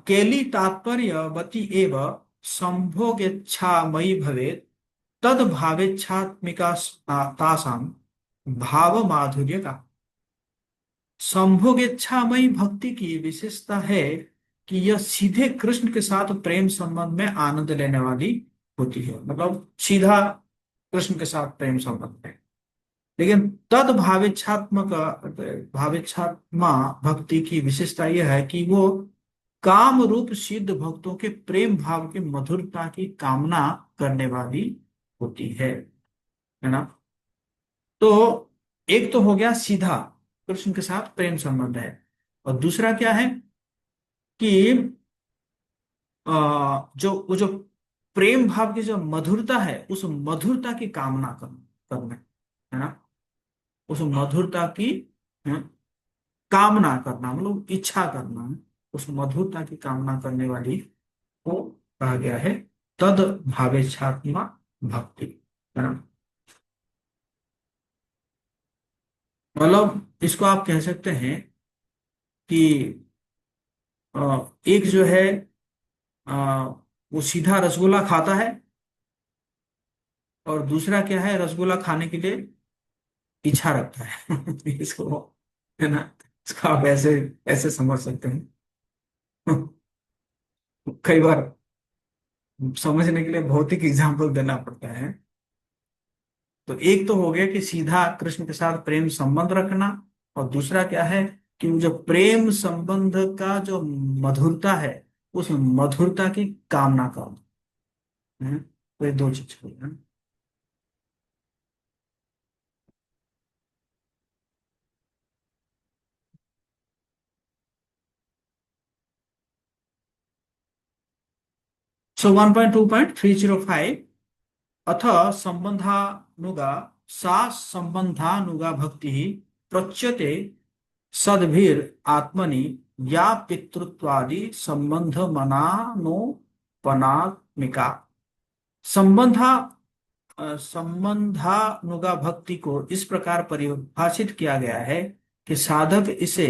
केली तात्पर्यवती एव संभोगेच्छामयी भवेत् तद भावेच्छात्मिका तासाम भाव माधुर्य का। संभोगेच्छामयी भक्ति की विशेषता है कि यह सीधे कृष्ण के साथ प्रेम संबंध में आनंद लेने वाली होती है, मतलब सीधा कृष्ण के साथ प्रेम संबंध है। लेकिन तद भावेच्छात्मक भावेच्छात्मा भक्ति की विशेषता यह है कि वो काम रूप सिद्ध भक्तों के प्रेम भाव की मधुरता की कामना करने वाली होती है ना। तो एक तो हो गया सीधा कृष्ण के साथ प्रेम संबंध है, और दूसरा क्या है कि जो वो जो प्रेम भाव की जो मधुरता है, उस मधुरता की कामना करना है ना। उस मधुरता की है, कामना करना मतलब इच्छा करना, उस मधुरता की कामना करने वाली को कहा गया है तद भावेच्छात्मा भक्ति, है ना। मतलब इसको आप कह सकते हैं कि एक जो है अ, वो सीधा रसगुल्ला खाता है, और दूसरा क्या है, रसगुल्ला खाने के लिए इच्छा रखता है। इसको, है ना, इसको आप ऐसे ऐसे समझ सकते हैं। कई बार समझने के लिए भौतिक एग्जाम्पल देना पड़ता है। तो एक तो हो गया कि सीधा कृष्ण के साथ प्रेम संबंध रखना, और दूसरा क्या है कि वो जो प्रेम संबंध का जो मधुरता है, उस मधुरता की कामना करना है। तो ये दो चीज हो गया। सो 1.2.305 अथ संबंधानुगा सा संबंधानुगा भक्ति प्रच्यते सद्भिर आत्मनि या पितृत्वादि संबंध मनानोपनात्मिका। संबंधा संबंधानुगा भक्ति को इस प्रकार परिभाषित किया गया है कि साधक इसे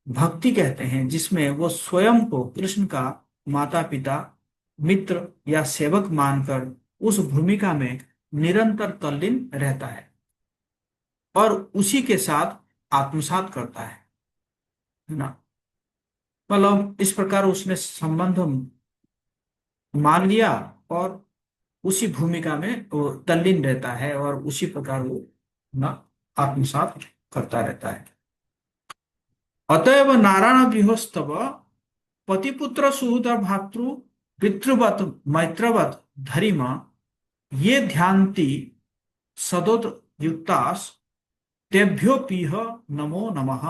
भक्ति कहते हैं जिसमें वो स्वयं को कृष्ण का माता पिता, मित्र या सेवक मानकर उस भूमिका में निरंतर तल्लीन रहता है और उसी के साथ आत्मसात करता है ना। मतलब इस प्रकार उसने संबंध मान लिया और उसी भूमिका में वो तल्लीन रहता है और उसी प्रकार वो ना आत्मसात करता रहता है। अतएव नारायण गृहस्थव पतिपुत्र सुहृद भातृ पितृवत मैत्रवत धरिम ये ध्यान्ति सदोत युक्तास तेभ्यो पीह नमो नमः।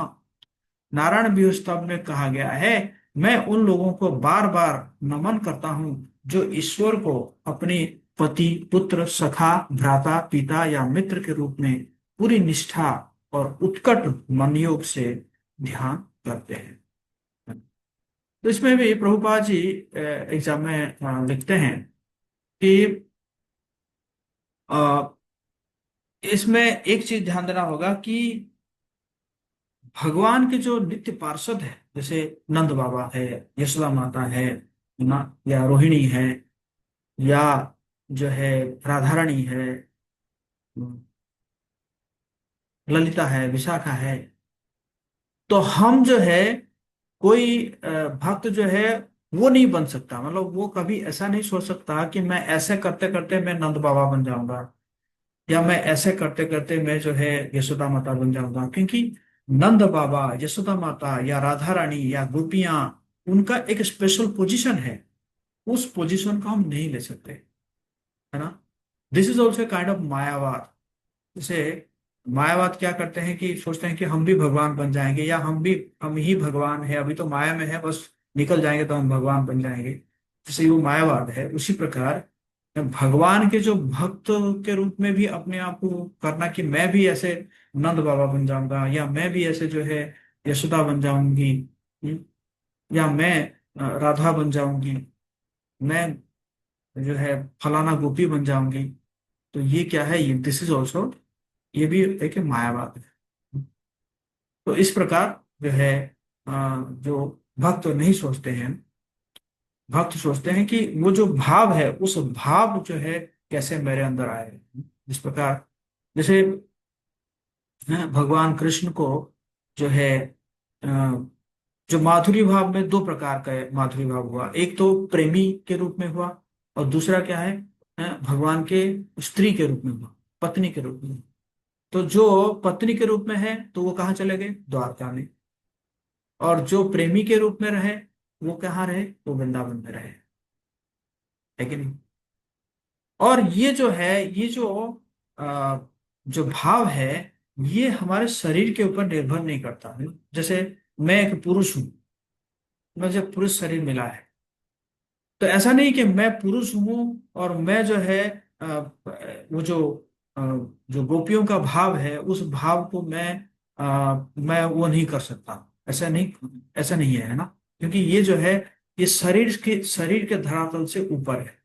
नारायण व्यूस्तव में कहा गया है, मैं उन लोगों को बार बार नमन करता हूं जो ईश्वर को अपने पति, पुत्र, सखा, भ्राता, पिता या मित्र के रूप में पूरी निष्ठा और उत्कट मनयोग से ध्यान करते हैं। तो इसमें भी प्रभुपाद जी एग्जाम में लिखते हैं कि अ, इसमें एक चीज ध्यान देना होगा कि भगवान के जो नित्य पार्षद है, जैसे नंद बाबा है, यशोदा माता है ना, या रोहिणी है, या जो है राधा रानी है, ललिता है, विशाखा है, तो हम जो है कोई भक्त जो है वो नहीं बन सकता। मतलब वो कभी ऐसा नहीं सोच सकता कि मैं ऐसे करते करते मैं नंद बाबा बन जाऊंगा, या मैं ऐसे करते करते मैं जो है यशोदा माता बन जाऊंगा, क्योंकि नंद बाबा, यशोदा माता या राधा रानी या गोपियां, उनका एक स्पेशल पोजीशन है, उस पोजीशन को हम नहीं ले सकते, है ना। This is also kind of मायावाद। जैसे मायावाद क्या करते हैं कि सोचते हैं कि हम भी भगवान बन जाएंगे, या हम ही भगवान है, अभी तो माया में है, बस निकल जाएंगे तो हम भगवान बन जाएंगे। जैसे वो मायावाद है, उसी प्रकार भगवान के जो भक्त के रूप में भी अपने आप को करना कि मैं भी ऐसे नंद बाबा बन जाऊंगा, या मैं भी ऐसे जो है यशोदा बन जाऊंगी, हम्म, या मैं राधा बन जाऊंगी, मैं जो है फलाना गोपी बन जाऊंगी। तो ये क्या है, ये दिस इज ऑल्सो, ये भी एक मायावाद है। तो इस प्रकार जो है जो भक्त नहीं सोचते हैं, भक्त सोचते हैं कि वो जो भाव है, उस भाव जो है कैसे मेरे अंदर आए। इस प्रकार जैसे भगवान कृष्ण को जो है अ, जो माधुरी भाव में दो प्रकार का माधुरी भाव हुआ, एक तो प्रेमी के रूप में हुआ, और दूसरा क्या है, भगवान के स्त्री के रूप में हुआ, पत्नी के रूप में। तो जो पत्नी के रूप में है तो वो कहाँ चले गए? द्वारका में। और जो प्रेमी के रूप में रहे वो कहाँ रहे? वो वृंदावन में रहे, है कि नहीं? और ये जो है, ये जो भाव है, ये हमारे शरीर के ऊपर निर्भर नहीं करता है। जैसे मैं एक पुरुष हूं, मुझे पुरुष शरीर मिला है, तो ऐसा नहीं कि मैं पुरुष हूं और मैं जो है वो अ, जो गोपियों का भाव है उस भाव को मैं वो नहीं कर सकता। ऐसा नहीं, ऐसा नहीं है ना। क्योंकि ये जो है, ये शरीर के धरातल से ऊपर है।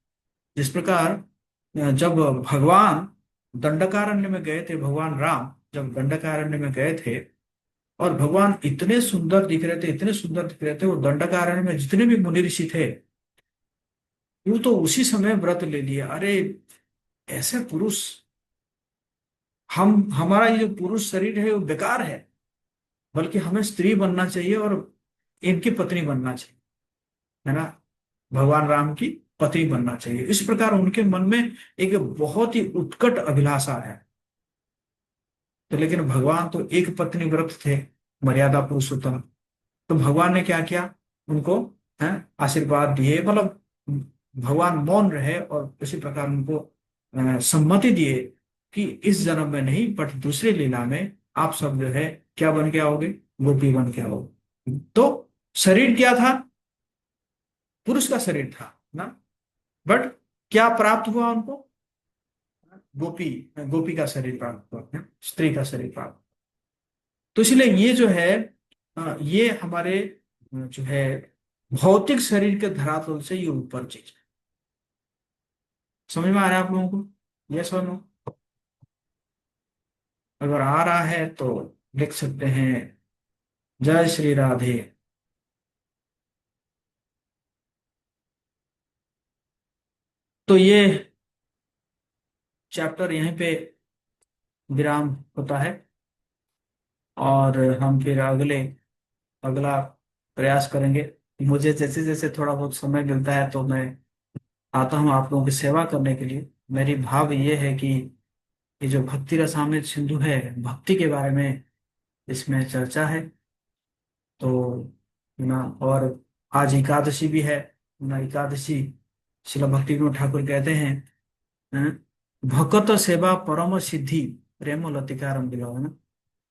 जिस प्रकार जब भगवान दंडकारण्य में गए थे, भगवान राम जब दंडकारण्य में गए थे, और भगवान इतने सुंदर दिख रहे थे, इतने सुंदर दिख रहे थे, वो दंडकारण्य में जितने भी मुनि ऋषि थे वो तो उसी समय व्रत ले लिया। अरे ऐसे पुरुष, हमारा ये जो पुरुष शरीर है वो बेकार है, बल्कि हमें स्त्री बनना चाहिए और इनकी पत्नी बनना चाहिए, है ना, भगवान राम की पत्नी बनना चाहिए। इस प्रकार उनके मन में एक बहुत ही उत्कट अभिलाषा है। तो लेकिन भगवान तो एक पत्नी व्रत थे, मर्यादा पुरुषोत्तम। तो भगवान ने क्या किया? उनको है आशीर्वाद दिए, मतलब भगवान मौन रहे और इसी प्रकार उनको सम्मति दिए कि इस जन्म में नहीं बट दूसरी लीला में आप सब जो है क्या बन के आओगे? गोपी बन के आओगे। तो शरीर क्या था? पुरुष का शरीर था ना, बट क्या प्राप्त हुआ उनको? गोपी, गोपी का शरीर प्राप्त हुआ, स्त्री का शरीर प्राप्त। तो इसलिए ये जो है ये हमारे जो है भौतिक शरीर के धरातल से ये ऊपर चीज है। समझ में आ रहा है आप लोगों को? यस और नो? अगर आ रहा है तो लिख सकते हैं जय श्री राधे। तो ये चैप्टर यहीं पे विराम होता है, और हम फिर अगला प्रयास करेंगे। मुझे जैसे जैसे थोड़ा बहुत समय मिलता है तो मैं आता हूँ आप लोगों की सेवा करने के लिए। मेरी भाव ये है कि ये जो भक्ति रसामृत सिंधु है, भक्ति के बारे में इसमें चर्चा है। तो ना, और आज एकादशी भी है ना, एकादशी शिला भक्ति विनोद ठाकुर कहते हैं भक्त सेवा परम सिद्धि प्रेम लतिकारम दिलाओ, है ना।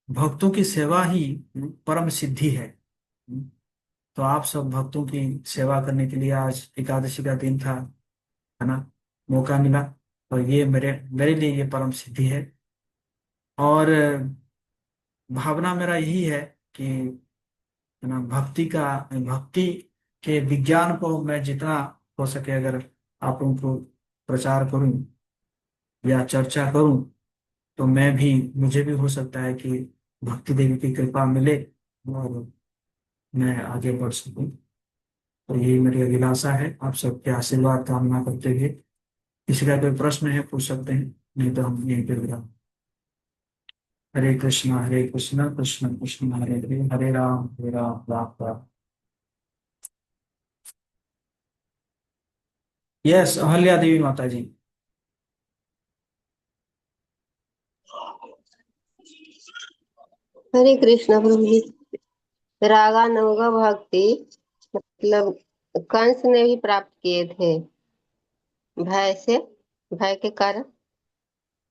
भक्तों की सेवा ही परम सिद्धि है। तो आप सब भक्तों की सेवा करने के लिए आज एकादशी का दिन था, है ना, मौका मिला। और ये मेरे मेरे लिए ये परम सिद्धि है। और भावना मेरा यही है कि, है ना, भक्ति के विज्ञान को मैं जितना हो सके अगर आप लोगों को प्रचार करूं या चर्चा करूं, तो मुझे भी हो सकता है कि भक्ति देवी की कृपा मिले और मैं आगे बढ़ सकूं। तो यही मेरी अभिलाषा है, आप सबके आशीर्वाद कामना करते हुए। किसी का कोई प्रश्न है पूछ सकते हैं, नहीं तो हम यहीं पे विराम। हरे कृष्णा कृष्ण कृष्ण हरे हरे, हरे राम राम राम। यस, अहल्या देवी माता जी। हरे कृष्णा प्रभु जी। रागानुग भक्ति मतलब कंस ने भी प्राप्त किए थे भय से, भय के कारण।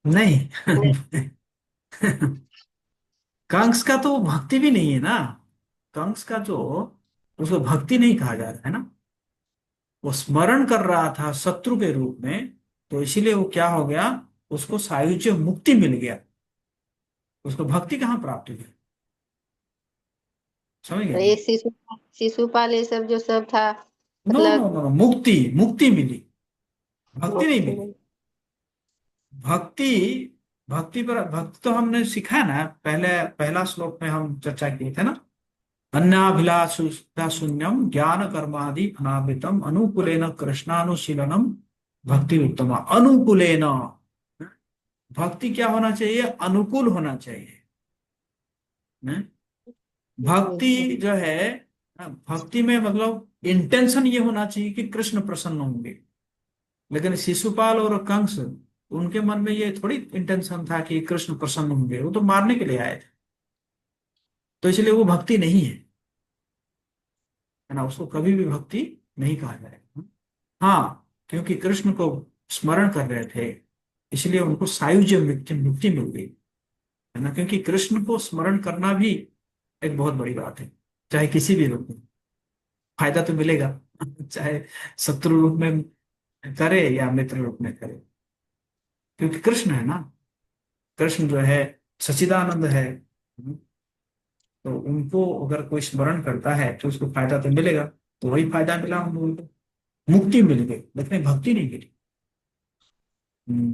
नहीं कंस का तो भक्ति भी नहीं है ना। कंस का जो, उसको भक्ति नहीं कहा जा रहा है ना। वो स्मरण कर रहा था शत्रु के रूप में, तो इसीलिए वो क्या हो गया, उसको सायुज्य मुक्ति मिल गया। उसको भक्ति कहाँ प्राप्त हुई? समझ गए? ये शिशुपाल ये सब जो सब था नो नो मतलब नो, मुक्ति मुक्ति मिली, भक्ति नहीं मुक्ति मिली। में। भक्ति, भक्ति तो हमने सीखा है ना, पहला श्लोक में हम चर्चा किए थे ना। अन्नाभिलाषा शून्यम ज्ञान कर्मादि अनावृतम अनुकूलेन कृष्णानुशीलनम भक्ति उत्तमा। अनुकूलेन, भक्ति क्या होना चाहिए? अनुकूल होना चाहिए। न? भक्ति जो है, भक्ति में मतलब इंटेंशन ये होना चाहिए कि कृष्ण प्रसन्न होंगे। लेकिन शिशुपाल और कंस, उनके मन में ये थोड़ी इंटेंशन था कि कृष्ण प्रसन्न होंगे, वो तो मारने के लिए आए थे। तो इसलिए वो भक्ति नहीं है ना, उसको कभी भी भक्ति नहीं कहा जाएगा। हाँ, क्योंकि कृष्ण को स्मरण कर रहे थे, इसलिए उनको सायुज्य मुक्ति मुक्ति मिल गई, है ना। क्योंकि कृष्ण को स्मरण करना भी एक बहुत बड़ी बात है, चाहे किसी भी रूप में फायदा तो मिलेगा। चाहे शत्रु रूप में करे या मित्र रूप में करे, क्योंकि कृष्ण है ना, कृष्ण जो है सच्चिदानंद है। तो उनको अगर कोई स्मरण करता है तो उसको फायदा तो मिलेगा। तो वही फायदा मिला हम लोगों को, मुक्ति मिल गई, लेकिन भक्ति नहीं मिली। हम्म,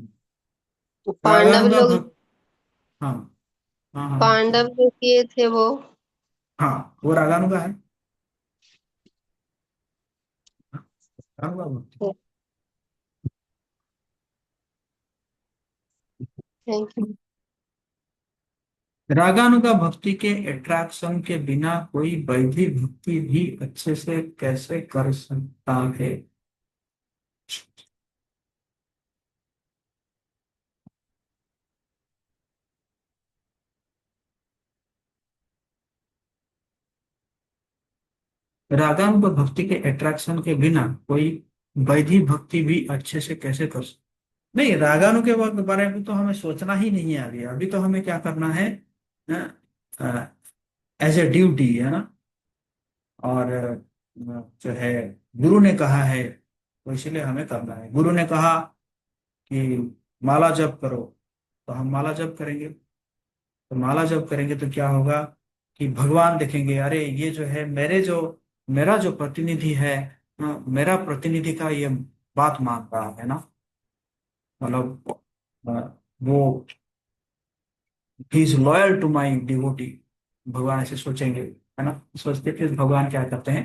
पांडव रागानुगा लोग भक्त। हाँ हाँ हाँ पांडव जो किए थे वो। हाँ, वो रागानुगा है। रागानुगा भक्ति। Thank you. रागानुगा भक्ति के अट्रैक्शन के बिना कोई वैधिक भक्ति भी अच्छे से कैसे कर सकता है? रागानुगा भक्ति के अट्रैक्शन के बिना कोई वैधिक भक्ति भी अच्छे से कैसे कर सकता? नहीं, रागानु के बारे में तो हमें सोचना ही नहीं है। अभी अभी तो हमें क्या करना है, एज ए ड्यूटी, है ना। और जो है गुरु ने कहा है, तो इसलिए हमें करना है। गुरु ने कहा कि माला जप करो, तो हम माला जप करेंगे। तो माला जप करेंगे तो क्या होगा कि भगवान देखेंगे, अरे ये जो है मेरा जो प्रतिनिधि है, मेरा प्रतिनिधि का ये बात मान रहा है ना, मतलब वो he is loyal to my devotee. भगवान ऐसे सोचेंगे, है ना। सोचते फिर भगवान क्या करते हैं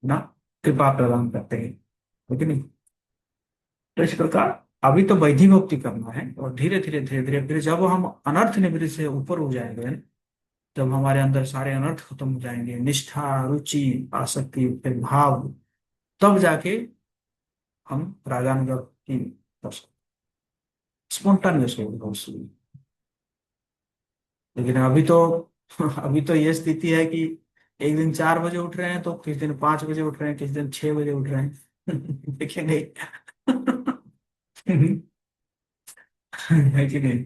ना, कृपा प्रदान करते हैं, लेकिन नहीं। तो इस प्रकार अभी तो वैधिक भक्ति करना है, और धीरे धीरे धीरे धीरे फिर जब हम अनर्थ निवृत्ति से ऊपर हो जाएंगे, जब हमारे अंदर सारे अनर्थ खत्म हो जाएंगे, निष्ठा, रुचि, आसक्ति, फिर भाव, तब जाके हम रागानुगा की कर सकते, स्पॉन्टानियस होगा उसमें। लेकिन अभी तो अभी तो ये स्थिति है कि एक दिन 4 बजे उठ रहे हैं, तो किस दिन 5 बजे उठ रहे हैं, किस दिन 6 बजे उठ रहे हैं। देखिए नहीं। है कि नहीं।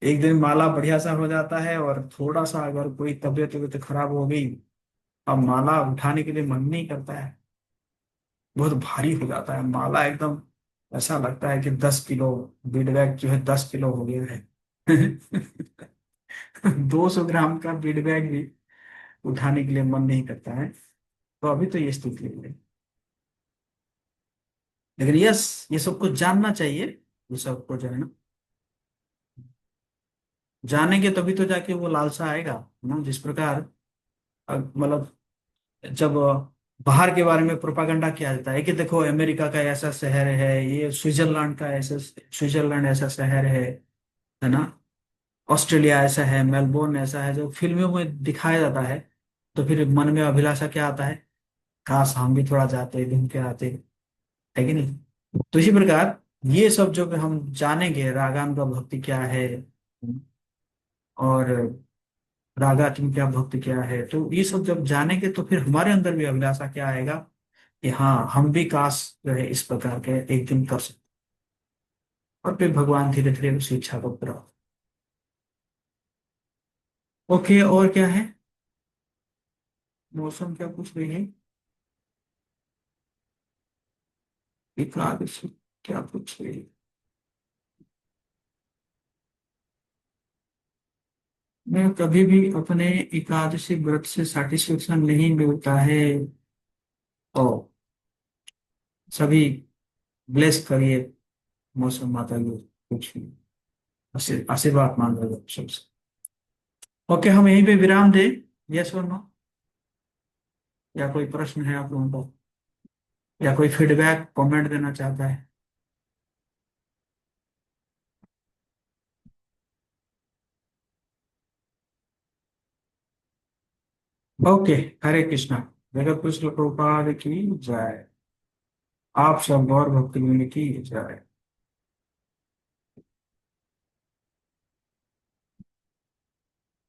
एक दिन माला बढ़िया सा हो जाता है, और थोड़ा सा अगर कोई तबीयत तबीयत खराब हो गई, अब माला उठाने के लिए मन नहीं करता है, बहुत भारी हो जाता है माला एकदम। ऐसा लगता है कि 10 किलो बीड बैग जो है 10 किलो हो गया है। 200 ग्राम का बीड बैग भी उठाने के लिए मन नहीं करता है। तो अभी तो ये स्थिति है। लेकिन यस, ये सबको जानना चाहिए, ये सबको जो है ना, जानेंगे तभी तो जाके वो लालसा आएगा ना। जिस प्रकार मतलब जब बाहर के बारे में प्रोपागंडा किया जाता है कि देखो अमेरिका का ऐसा शहर है, ये स्विट्जरलैंड ऐसा शहर है ना, ऑस्ट्रेलिया ऐसा है, मेलबोर्न ऐसा है, जो फिल्मों में दिखाया जाता है, तो फिर मन में अभिलाषा क्या आता है, काश हम भी थोड़ा जाते, घूम के आते, है कि नहीं। तो इसी प्रकार ये सब जो हम जानेंगे, रागान का भक्ति क्या है, और रागात्म क्या भक्ति क्या है, तो ये सब जब जानेंगे तो फिर हमारे अंदर भी अभिलाषा क्या आएगा कि हाँ, हम भी काश जो है इस प्रकार के एक दिन कर सकते। और फिर भगवान धीरे धीरे उस इच्छा को पूरा। ओके, और क्या है, मौसम क्या पूछ रही है, एकादशी क्या पूछ रही है। मैं कभी भी अपने एकादशी व्रत से सेटिस्फेक्शन नहीं मिलता है। और सभी ब्लेस करिए मौसम माता को, कुछ आशीर्वाद मांग रहे हो सबसे। ओके, हम यहीं पे विराम दें, यस और नो, या कोई प्रश्न है आप लोगों को, या कोई फीडबैक कमेंट देना चाहता है। ओके, हरे कृष्णा। जगत कृष्ण प्रभुपाद की जय। आप सब गौर भक्ति में की जाए।